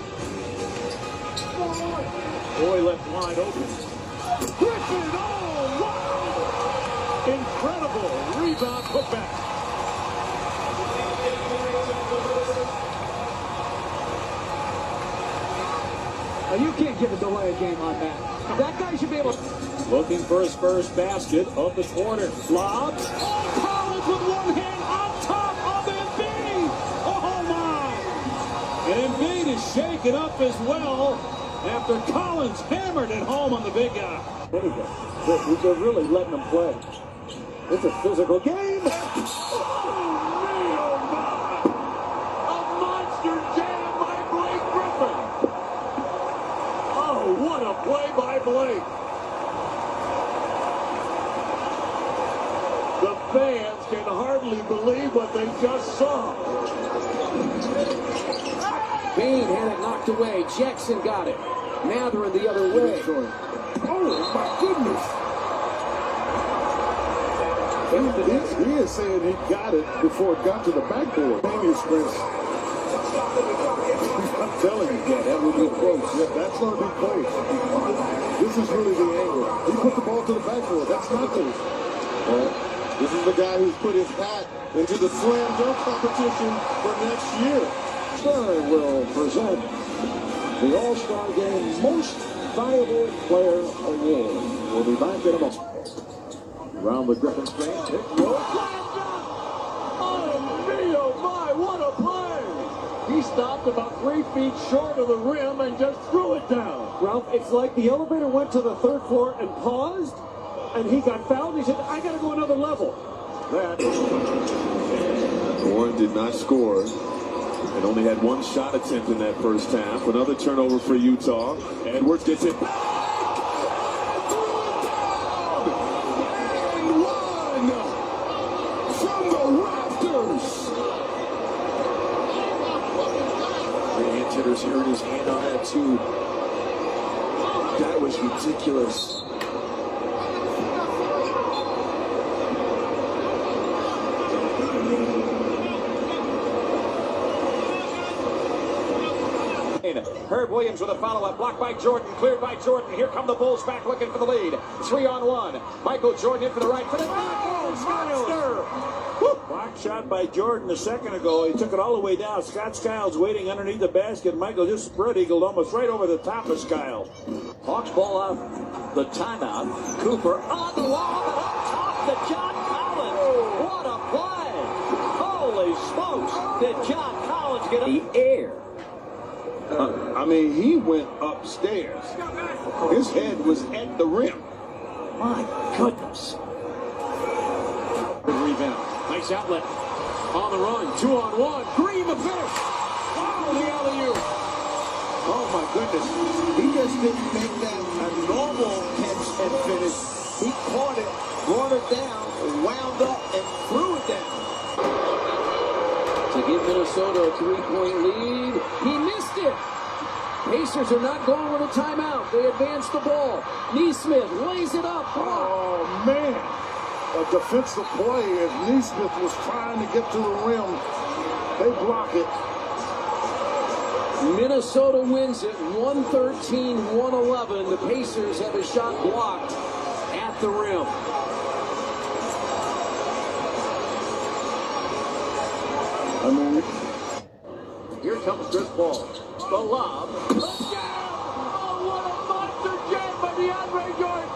Boy left wide open. Griffin, oh, wow! Incredible rebound putback. Now you can't give a delay a game on that. That guy should be able to... Looking for his first basket of the quarter. Lob. Oh, Collins with one hand on top of Embiid! Oh, my! And Embiid is shaken up as well after Collins hammered it home on the big guy. They're really letting them play. It's a physical game. Oh, my! A monster jam by Blake Griffin. Oh, what a play by Blake. The fans can hardly believe what they just saw. Bain had it knocked away. Jackson got it. Now they're in the other way. Oh, my goodness. He is saying he got it before it got to the backboard. Manuscripts. I'm telling you, yeah, that would be close. Yeah, that's going to be close. This is really the angle. He put the ball to the backboard. That's not close. This is the guy who's put his hat into the slam dunk competition for next year. Stern will present the All-Star Game Most Valuable Player Award. We'll be back in a moment. Around the Griffin screen. Hit roll. Oh, me, oh, my, what a play! He stopped about 3 feet short of the rim and just threw it down. Ralph, it's like the elevator went to the 3rd floor and paused, and he got fouled. He said, I got to go another level. That Warren did not score and only had 1 shot attempt in that first half. Another turnover for Utah. Edwards gets it back. And one from the rafters. Grant hitters hurt his hand on that too. That was ridiculous. Herb Williams with a follow-up, blocked by Jordan, cleared by Jordan. Here come the Bulls back looking for the lead. 3-on-1. Michael Jordan in for the right for the monster. Block shot by Jordan a second ago. He took it all the way down. Scott Skiles waiting underneath the basket. Michael just spread-eagled almost right over the top of Skiles. Hawks ball out the timeout. Cooper on the wall, up top to John Collins. What a play! Holy smokes! Did John Collins get the air? I mean, he went upstairs. His head was at the rim. My goodness. Good rebound. Nice outlet. On the run. 2-on-1. Green the finish. Wow, the alley-oop. Oh my goodness. He just didn't make that a normal catch and finish. He caught it, brought it down, wound up, and threw it down. To give Minnesota a 3-point lead. He missed it. Pacers are not going with a timeout. They advance the ball. Neesmith lays it up. Oh, man. A defensive play as Neesmith was trying to get to the rim. They block it. Minnesota wins it 113-111. The Pacers have a shot blocked at the rim. Here comes Chris Paul. The lob. The jam! Oh, what a monster jam by DeAndre Jordan!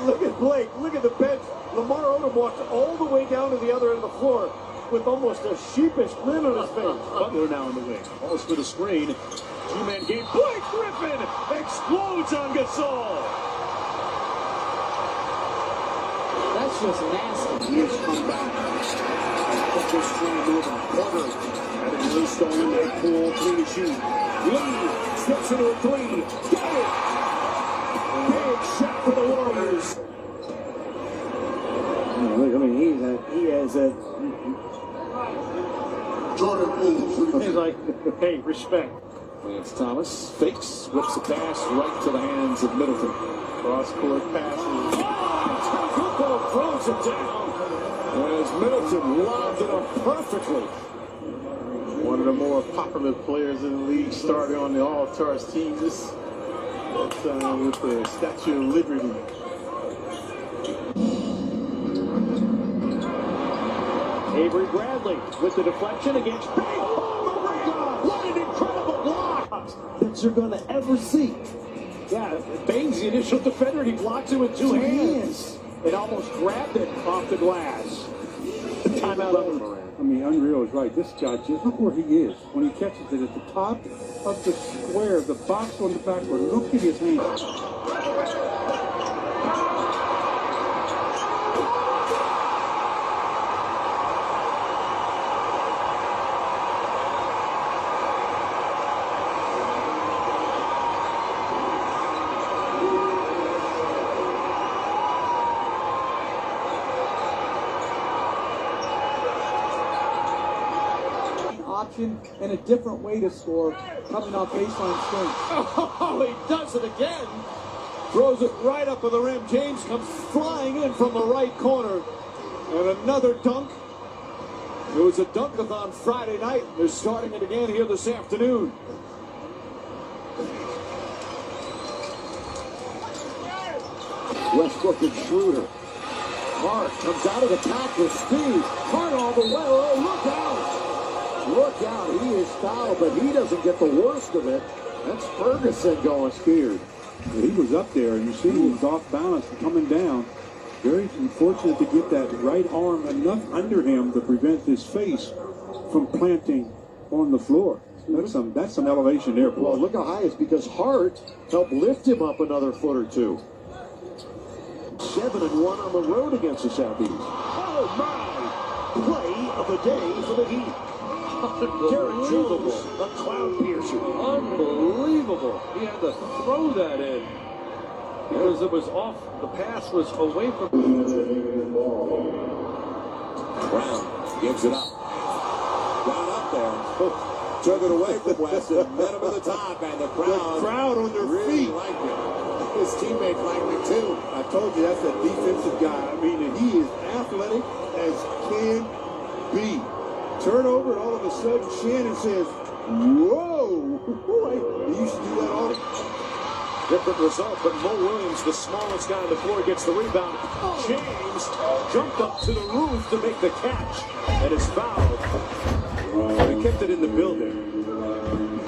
Look at Blake. Look at the bench. Lamar Odom walks all the way down to the other end of the floor with almost a sheepish grin on his face. Butler now in the wing. Calls for the screen. Two-man game. Blake Griffin explodes on Gasol. That's just nasty. He has come back. Butler's trying to move on. Porter had a really stone in that pool. Clean to shoot. Lee steps into a three. Got it. Big shot for the Warriors. Look, I mean, he has a Jordan Poole. He's like, hey, respect. Lance Thomas fakes, whips a pass right to the hands of Middleton. Cross-court passes. Kukoc throws it down as Middleton lobs it up perfectly. One of the more popular players in the league started on the All-Stars team with the Statue of Liberty. Avery Bradley with the deflection against Bing. Oh, my God! What an incredible block that you're going to ever see. Yeah, Baines, the initial defender, he blocks it with two hands. It almost grabbed it off the glass. Timeout over, Moran. I mean, Unreal is right. This guy, just look where he is. When he catches it at the top of the square, the box on the backboard, look at his hands. And a different way to score coming off baseline strength. Oh, he does it again. Throws it right up to the rim. James comes flying in from the right corner. And another dunk. It was a dunk-a-thon Friday night. They're starting it again here this afternoon. Westbrook and Schroeder. Hart comes out of the pack with speed. Hart all the way. Oh, look out. Look out, he is fouled, but he doesn't get the worst of it. That's Ferguson going scared. He was up there, and you see he was off balance and coming down. Very unfortunate to get that right arm enough under him to prevent his face from planting on the floor. That's some elevation there, Paul. Well, look how high it's because Hart helped lift him up another foot or two. 7-1 on the road against the Southeast. Oh my! Play of the day for the Heat. Derek Jones, a cloud piercer. Unbelievable. He had to throw that in because it was off. The pass was away from. Brown gives it up. Got up there. Took it away from Weston. Met him at the top, and the crowd on their really feet. liked it. His teammates liked it too. I told you that's a defensive guy. I mean, and he is athletic as can be. Turnover, and all of a sudden Shannon says, "Whoa!" He used to do that all the time. Different result, but Mo Williams, the smallest guy on the floor, gets the rebound. James jumped up to the roof to make the catch, and is fouled. He kept it in the building.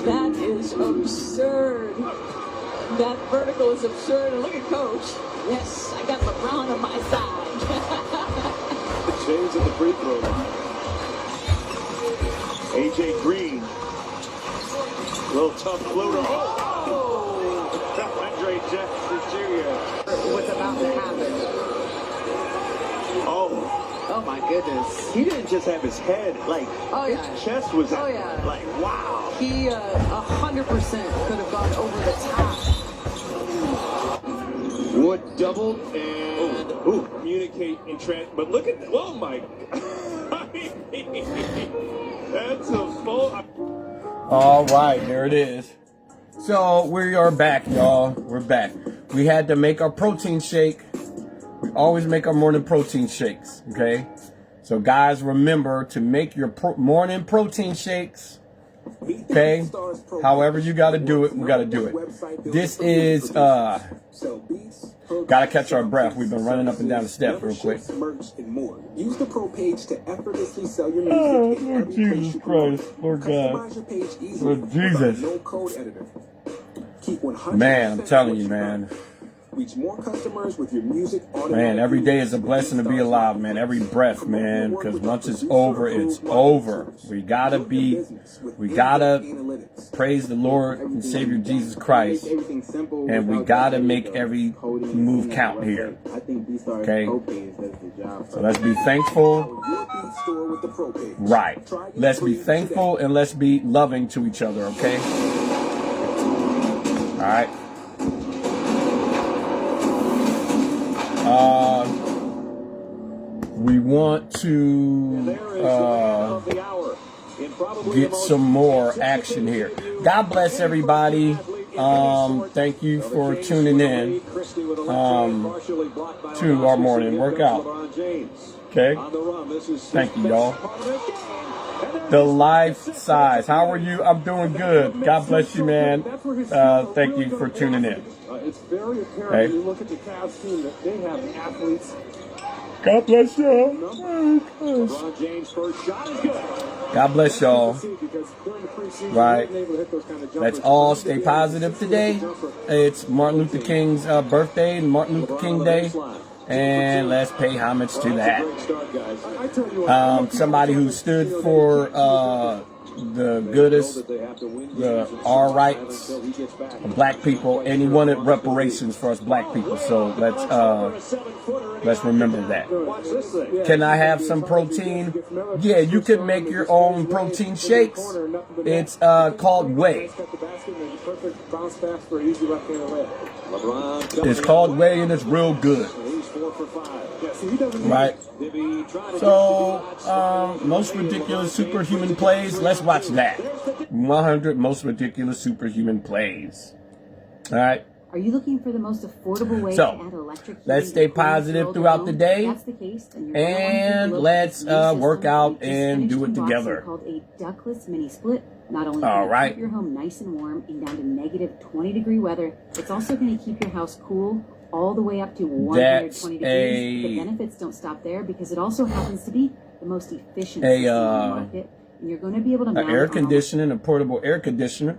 That is absurd. That vertical is absurd. And look at Coach. Yes, I got LeBron on my side. James at the free throw line. A.J. Green. Little tough floater. Oh! Andre Jackson Jr. What's about to happen? Oh my goodness. He didn't just have his head, like, his chest was Oh, yeah. like, wow. He 100% could have gone over the top. Wood doubled and communicate and but look at oh my that's a full. All right, there it is. So we are back, y'all. We're back. We had to make our protein shake. We always make our morning protein shakes, okay? So guys, remember to make your morning protein shakes. Okay, however you got to do it, we got to do it. This is gotta catch our breath. We've been running up and down the steps real quick. Use the Pro page to effortlessly sell your music. Oh, Lord Jesus Christ, Lord God, Lord Jesus. No code editor. Keep 100%. Man, I'm telling you, man. Reach more customers with your music. Man, every day is a blessing to be alive, man. Every breath, man. Because once it's over, it's over. We gotta praise the Lord and Savior Jesus Christ. And we gotta make every move count here. Okay? So let's be thankful. Right. Let's be thankful and let's be loving to each other, okay? Alright. We want to get some more action here. God bless everybody. Thank you for tuning in to our morning workout. Okay? Thank you, y'all. The life size. How are you? I'm doing good. God bless you, man. Thank you for tuning in. It's very apparent when you look at the Cavs team that they have athletes. God bless y'all. LeBron James' first shot is good. God bless y'all. Right. Let's all stay positive today. It's Martin Luther King's birthday, Martin Luther King Day. And let's pay homage to that. Somebody who stood for the goodest, the all rights of black people, and he wanted reparations for us black people. So let's remember that. Can I have some protein? Yeah, you can make your own protein shakes. It's called whey. It's called whey, and it's real good. Right. So, most ridiculous superhuman plays. Let's watch that. 100 most ridiculous superhuman plays. All right. Are you looking for the most affordable way to add electric heat? Let's stay positive throughout the day. That's the case, and let's work out and do it together. Called a ductless mini split. Not only All can right. it keep your home nice and warm in down to negative 20-degree weather, it's also going to keep your house cool all the way up to 120 degrees. The benefits don't stop there because it also happens to be the most efficient system in the market. And you're going to be able to mount air conditioning, a portable air conditioner.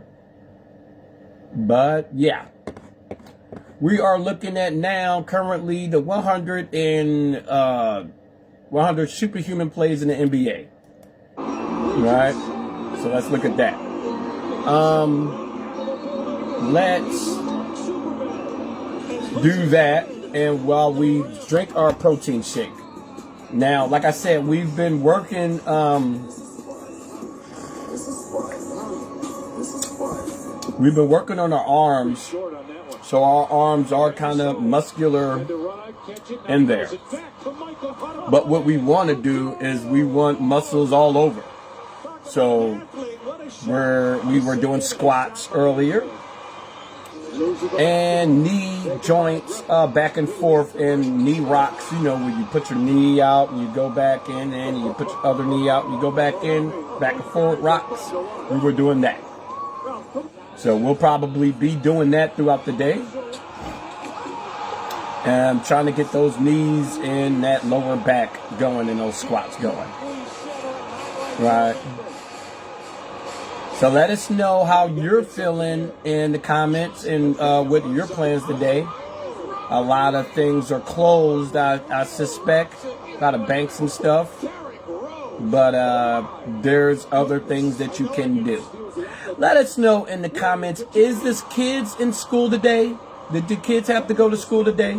But yeah. We are looking at now currently the 100 superhuman plays in the NBA. Right? So let's look at that. Let's do that, and while we drink our protein shake. Now, like I said, we've been working on our arms, so our arms are kind of muscular in there. But what we want to do is we want muscles all over. So we were doing squats earlier, and knee joints back and forth, and knee rocks, you know, where you put your knee out and you go back in, and you put your other knee out and you go back in, back and forward rocks. We were doing that. So we'll probably be doing that throughout the day. And I'm trying to get those knees and that lower back going and those squats going. Right. So let us know how you're feeling in the comments and what your plans today. A lot of things are closed, I suspect. A lot of banks and stuff. But there's other things that you can do. Let us know in the comments, is this kids in school today? Did the kids have to go to school today?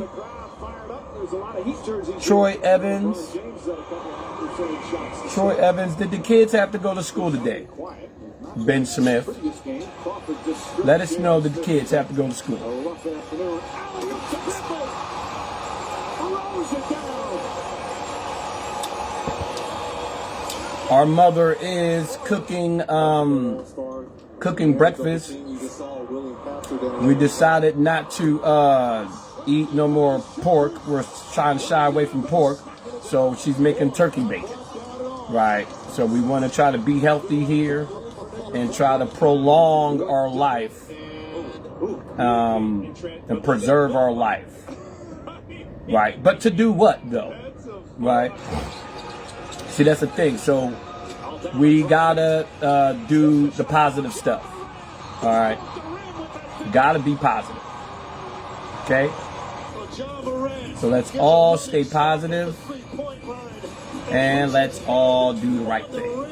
Troy Evans, did the kids have to go to school today? Ben Smith, let us know that the kids have to go to school. Our mother is cooking breakfast. We decided not to eat no more pork. We're trying to shy away from pork, so she's making turkey bacon. Right. So we want to try to be healthy here and try to prolong our life and preserve our life. Right. But to do what, though? Right. See, that's the thing. So we gotta do the positive stuff. All right. Gotta be positive. Okay. So let's all stay positive and let's all do the right thing.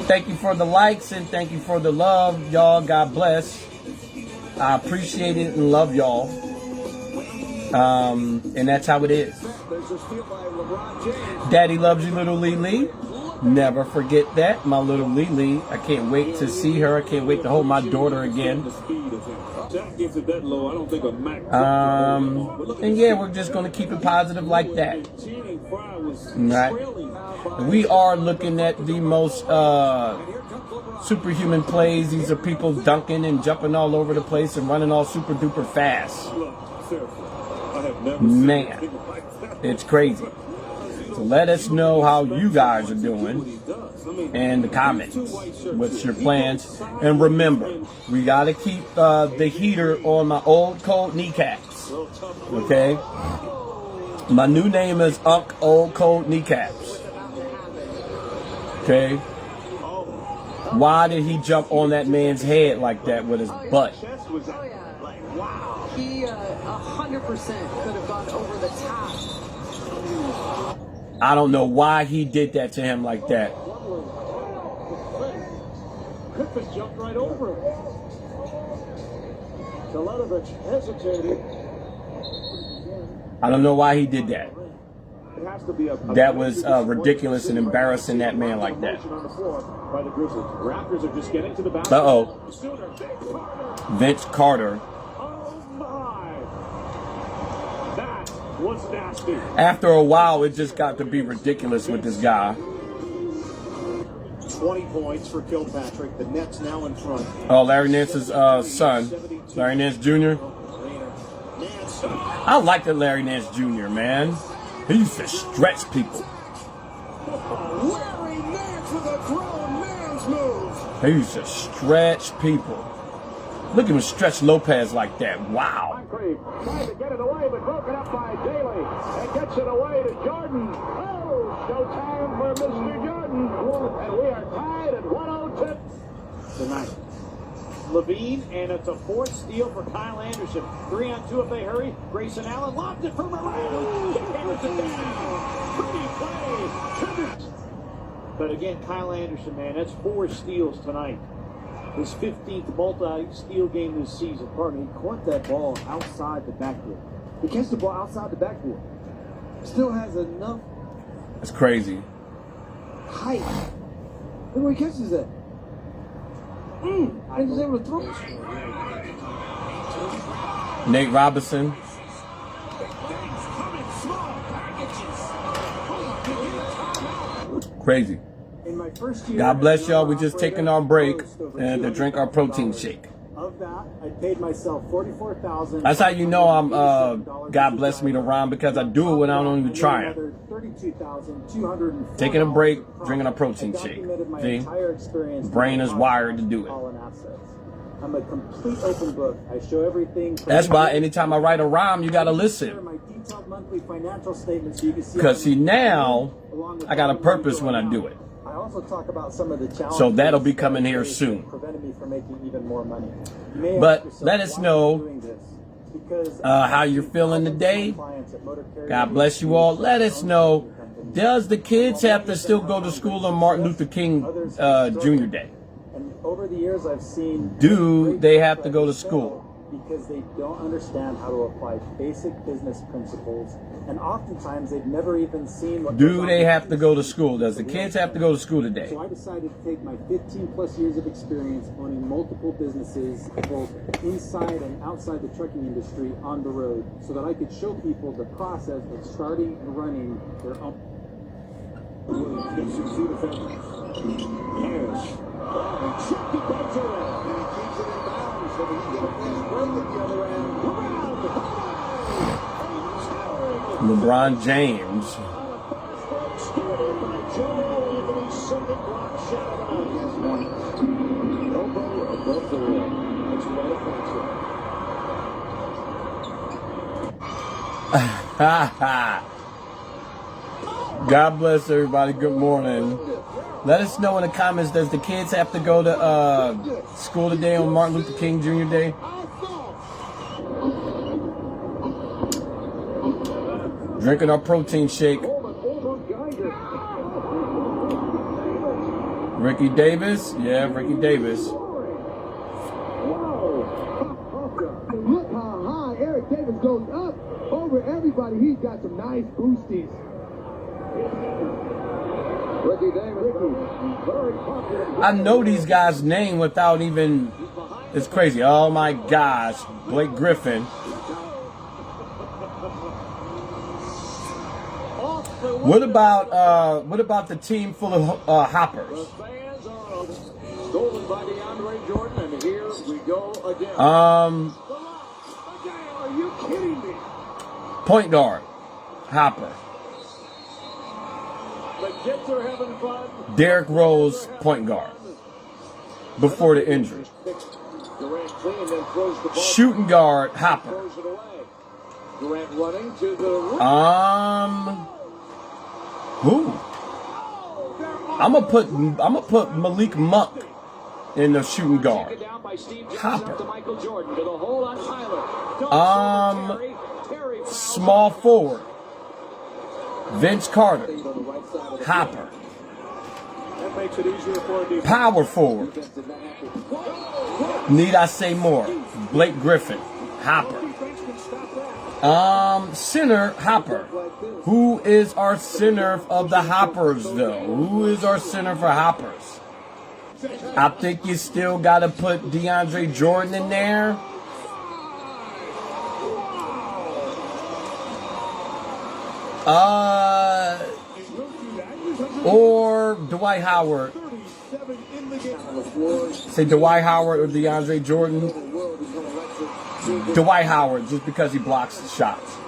Thank you for the likes and thank you for the love, y'all. God bless. I appreciate it and love y'all. And that's how it is. Daddy loves you, little Lily. Never forget that, my little Lily. I can't wait to see her. I can't wait to hold my daughter again. And yeah, we're just going to keep it positive like that. Right. We are looking at the most superhuman plays. These are people dunking and jumping all over the place and running all super duper fast. Man, it's crazy. So let us know how you guys are doing in the comments. What's your plans? And remember, we got to keep the heater on my old cold kneecaps. Okay? My new name is Unk Old Cold Kneecaps. Okay? Why did he jump on that man's head like that with his butt? He 100% could have gone over the top. I don't know why he did that to him like that. Griffin jumped right over him. Telenovich hesitated. I don't know why he did that. That was ridiculous and embarrassing that man like that. Uh-oh. Vince Carter. After a while, it just got to be ridiculous with this guy. 20 points for Kilpatrick. The Nets now in front. Oh, Larry Nance's son, Larry Nance Jr. I like the Larry Nance Jr., man. He used to stretch people. Larry Nance with a grown man's move. He used to stretch people. Look at him stretch Lopez like that. Wow. Trying to get it away, but broken up by Daly. And gets it away to Jordan. Oh, showtime for Mr. Jordan. And we are tied at 102 tonight. Levine, and it's a fourth steal for Kyle Anderson. 3-on-2 if they hurry. Grayson Allen lobbed it for Moran. Anderson down. Pretty play. But again, Kyle Anderson, man, that's 4 steals tonight. His 15th multi-steal game this season. Pardon me, he caught that ball outside the backboard. He catches the ball outside the backboard. Still has enough That's crazy. height. Look where he catches that. And he's able to throw. Nate Robinson. Crazy. In my first year, God bless y'all. We just taking our break and to drink our protein shake. Of that, I paid myself $44,000. That's how you know I'm God bless me to rhyme, because I do it when I don't even try it. $32,204. Taking a break, drinking a protein shake. My See? entire experience. Brain is wired to do it. I'm a complete open book. I show everything. That's why anytime I write a rhyme, you gotta listen. My detailed monthly financial statements so you can see. Because see, now I got a purpose when I do it. I also talk about some of the challenges. So that'll be coming here soon. Prevented me from making even more money. You may But ask yourself, let us why know am I doing this? Because how you're feeling today. God bless you all. Let us know. Does the kids have to still go to school on Martin Luther King Jr. Day? And over the years, I've seen. Do they have to go to school? Because they don't understand how to apply basic business principles, and oftentimes they've never even seen what. Do they have to go to school? Does the kids have to go to school today? So I decided to take my 15 plus years of experience owning multiple businesses, both inside and outside the trucking industry, on the road, so that I could show people the process of starting and running their own. LeBron James. God bless everybody. Good morning. Let us know in the comments, does the kids have to go to school today on Martin Luther King Jr. Day? Drinking our protein shake. Ricky Davis. Yeah, Ricky Davis. Look how high Eric Davis goes up over everybody. He's got some nice boosties. Ricky Davis, very popular. I know these guys' name without even. It's crazy. Oh my gosh, Blake Griffin. What about the team full of hoppers? Stolen by DeAndre Jordan, and here we go again. Are you kidding me? Point guard, Hopper. The kids are having fun. Derrick Rose, point guard. Before the injury. Durant clean, then throws the ball. Shooting guard, Hopper. Throws it away. Durant running to the rim. Who? I'm gonna put Malik Monk in the shooting guard. Hopper. Small forward. Vince Carter. Hopper. That makes it easier for a defense. Power forward. Need I say more? Blake Griffin. Hopper. Center, Hopper. Who is our center of the Hoppers, though? Who is our center for Hoppers? I think you still got to put DeAndre Jordan in there. Or Dwight Howard. Say Dwight Howard or DeAndre Jordan. Dwight Howard, just because he blocks the shots.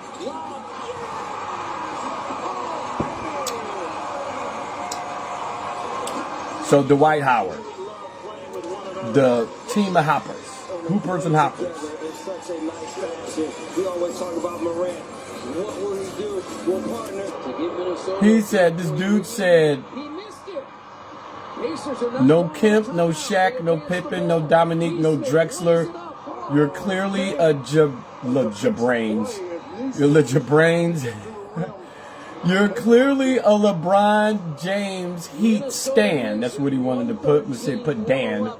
So Dwight Howard, the team of hoppers, hoopers and hoppers. We always talk about Morant. What will he do? Will partner to get Minnesota? He said, this dude said, No Kemp, no Shaq, no Pippen, no Dominique, no Drexler. You're clearly a LeBrains. You're LeBrains. You're clearly a LeBron James Heat stan. That's what he wanted to put. Let's say put Dan.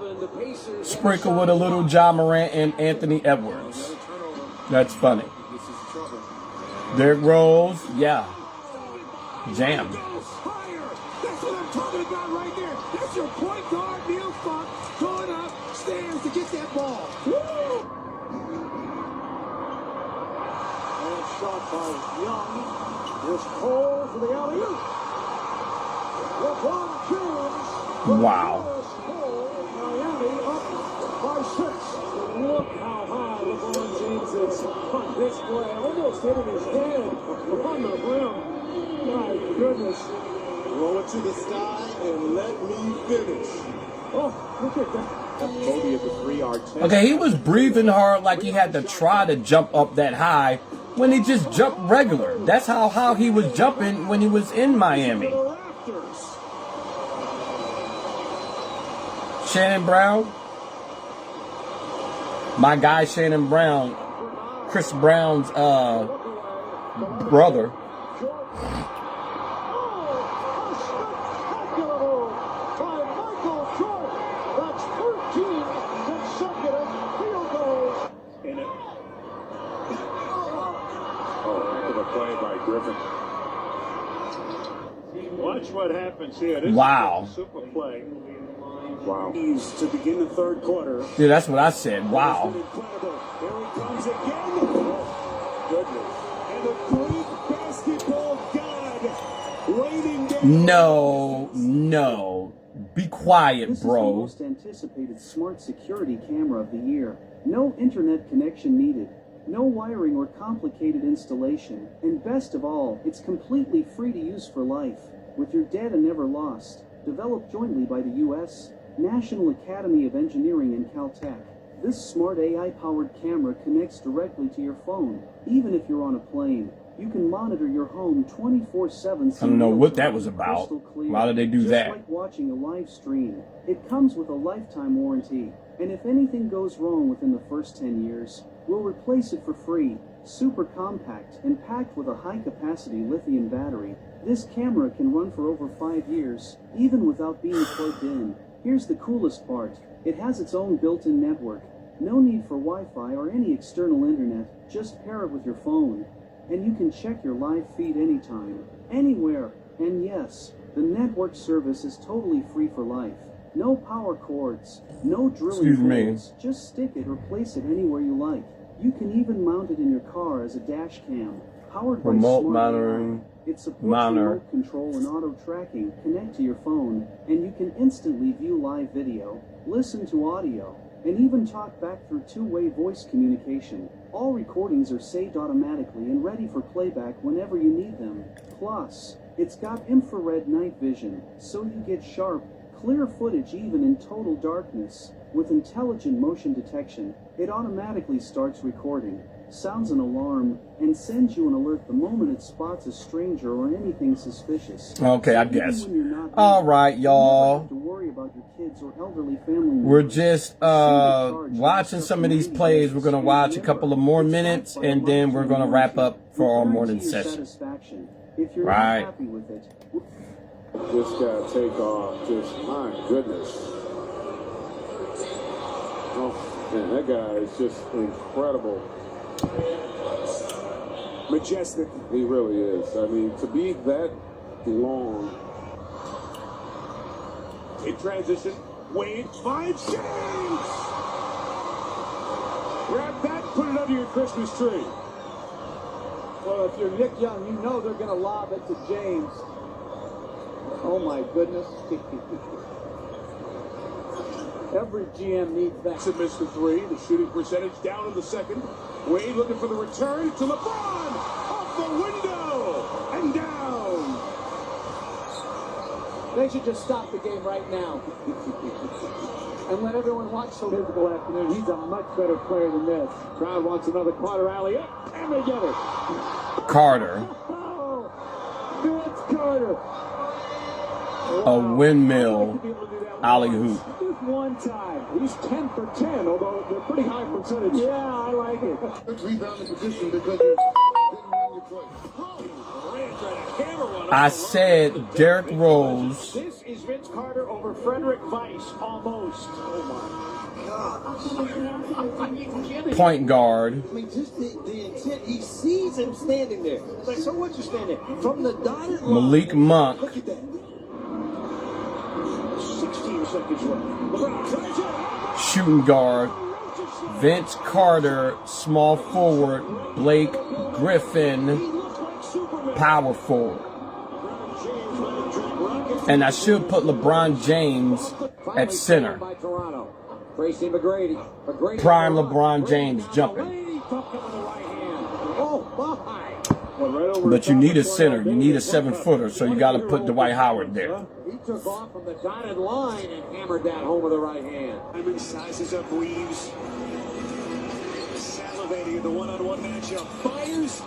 Sprinkle with a little Ja Morant and Anthony Edwards. That's funny. Derrick Rose, yeah. Jam. That's what I'm talking about right there. That's your point guard, Neil Funk, going upstairs to get that ball. Woo! And shot by Young. Here's Cole for the alley-oop. LeBron James. Wow. Miami up by 6. Look how high LeBron James is on this play. Almost hitting his head on the rim. My goodness. Roll it to the sky and let me finish. Oh, look at that. Kobe at the 3-yard test. Okay, he was breathing hard like he had to try to jump up that high when he just jumped regular. That's how he was jumping when he was in Miami. Shannon Brown. My guy Shannon Brown, Chris Brown's brother. Watch what happens here. This Wow. is a super play. Wow. To begin the third quarter. Yeah, that's what I said. Wow. Incredible. Here he comes again. Goodness. And the great basketball god raining down. No. Be quiet, This bro. is the most anticipated smart security camera of the year. No internet connection needed. No wiring or complicated installation. And best of all, it's completely free to use for life. With your data never lost. Developed jointly by the U.S. National Academy of Engineering and Caltech. This smart AI-powered camera connects directly to your phone. Even if you're on a plane, you can monitor your home 24/7. I don't know what that was about. Why did they do Just that? like watching a live stream. It comes with a lifetime warranty. And if anything goes wrong within the first 10 years, we'll replace it for free. Super compact and packed with a high-capacity lithium battery, this camera can run for over 5 years, even without being plugged in. Here's the coolest part. It has its own built-in network. No need for Wi-Fi or any external internet. Just pair it with your phone. And you can check your live feed anytime, anywhere. And yes, the network service is totally free for life. No power cords, no drilling Excuse me. holes. Just stick it or place it anywhere you like. You can even mount it in your car as a dash cam. Powered by Remote smart monitoring. AI. It supports Monitor. remote control and auto tracking. Connect to your phone, and you can instantly view live video, listen to audio, and even talk back through two-way voice communication. All recordings are saved automatically and ready for playback whenever you need them. Plus, it's got infrared night vision, so you get sharp, clear footage even in total darkness. With intelligent motion detection, it automatically starts recording, sounds an alarm, and sends you an alert the moment it spots a stranger or anything suspicious. Okay, I Even guess. when you're not All right, y'all. have to worry about your kids or elderly family We're members. just watching some of these plays. We're gonna watch a couple of more minutes, and then we're gonna wrap up for our morning Guarantee your session. satisfaction. If you're Right. not happy with it, Just gotta take off. Just, my goodness. Oh, man, that guy is just incredible. Majestic. He really is. I mean, to be that long. In transition, Wade finds James. Grab that, put it under your Christmas tree. Well, if you're Nick Young, you know they're going to lob it to James. Oh my goodness. Every GM needs that. Jackson missed the three. The shooting percentage down in the second. Wade looking for the return to LeBron. Off the window and down. They should just stop the game right now. And let everyone watch the physical afternoon. He's a much better player than this. Crowd wants another Carter alley-up, and they get it. Carter. Vince Carter. a windmill alley hoop. Just one time. He's 10 for 10, although they're pretty high percentage. Yeah, I like it. Good rebounding position because you didn't run your play. I said Derrick Rose, This is Vince Carter over Frederick Weiss, almost. Oh my. point guard. I mean, just the intent. He sees him standing there. It's like, so what you standing there? From the dotted line. Malik Monk, Look at that. 16 seconds left. LeBron tries it. shooting guard. Vince Carter, small forward. Blake Griffin, power forward. And I should put LeBron James at center. By Toronto. Tracy McGrady. Prime LeBron James jumping. Oh, my. But you need a center. You need a 7-footer, so you got to put Dwight Howard there. He took off from the dotted line and hammered that home with the right hand. Hyman sizes up Reeves. Salivating in the one-on-one matchup. Fires.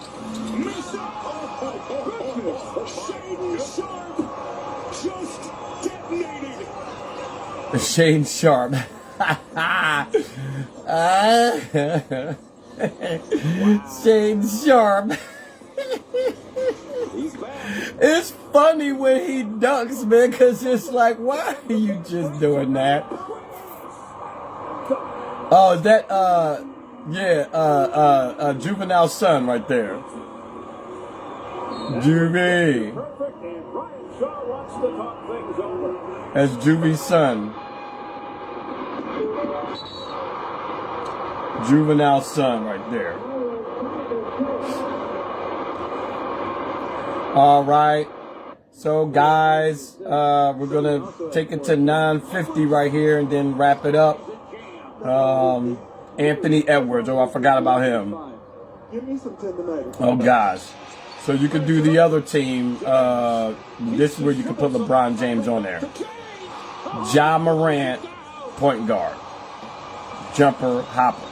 Miss it. Oh, Shaden Sharp just detonated. Shane Sharp. Shane Sharp. It's funny when he dunks, man, because it's like, why are you just doing that? Oh, is that, Juvenile son right there. Juvie. That's Juvie's son. Juvenile son right there. All right. So, guys, we're going to take it to 9:50 right here and then wrap it up. Anthony Edwards. Oh, I forgot about him. Oh, gosh. So you could do the other team. This is where you can put LeBron James on there. Ja Morant, point guard. Jumper, hopper.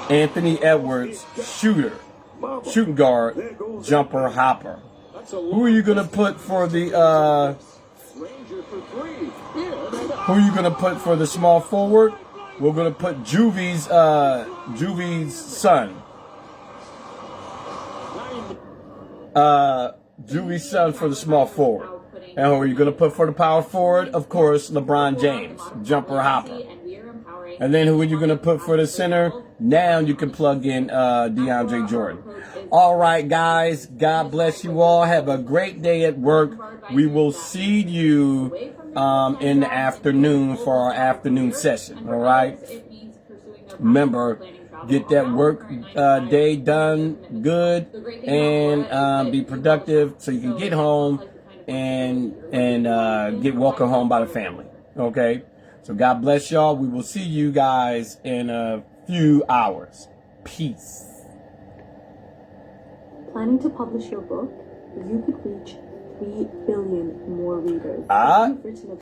Anthony Edwards, shooting guard, jumper, hopper. Who are you gonna put for the small forward? We're gonna put Juvie's son. Juvie's son for the small forward. And who are you gonna put for the power forward? Of course, LeBron James, jumper, hopper. And then who are you going to put for the center? Now you can plug in DeAndre Jordan. All right, guys. God bless you all. Have a great day at work. We will see you in the afternoon for our afternoon session. All right. Remember, get that work day done good and be productive so you can get home and get welcome home by the family. Okay. So God bless y'all. We will see you guys in a few hours. Peace. Planning to publish your book? You could reach 3 billion more readers.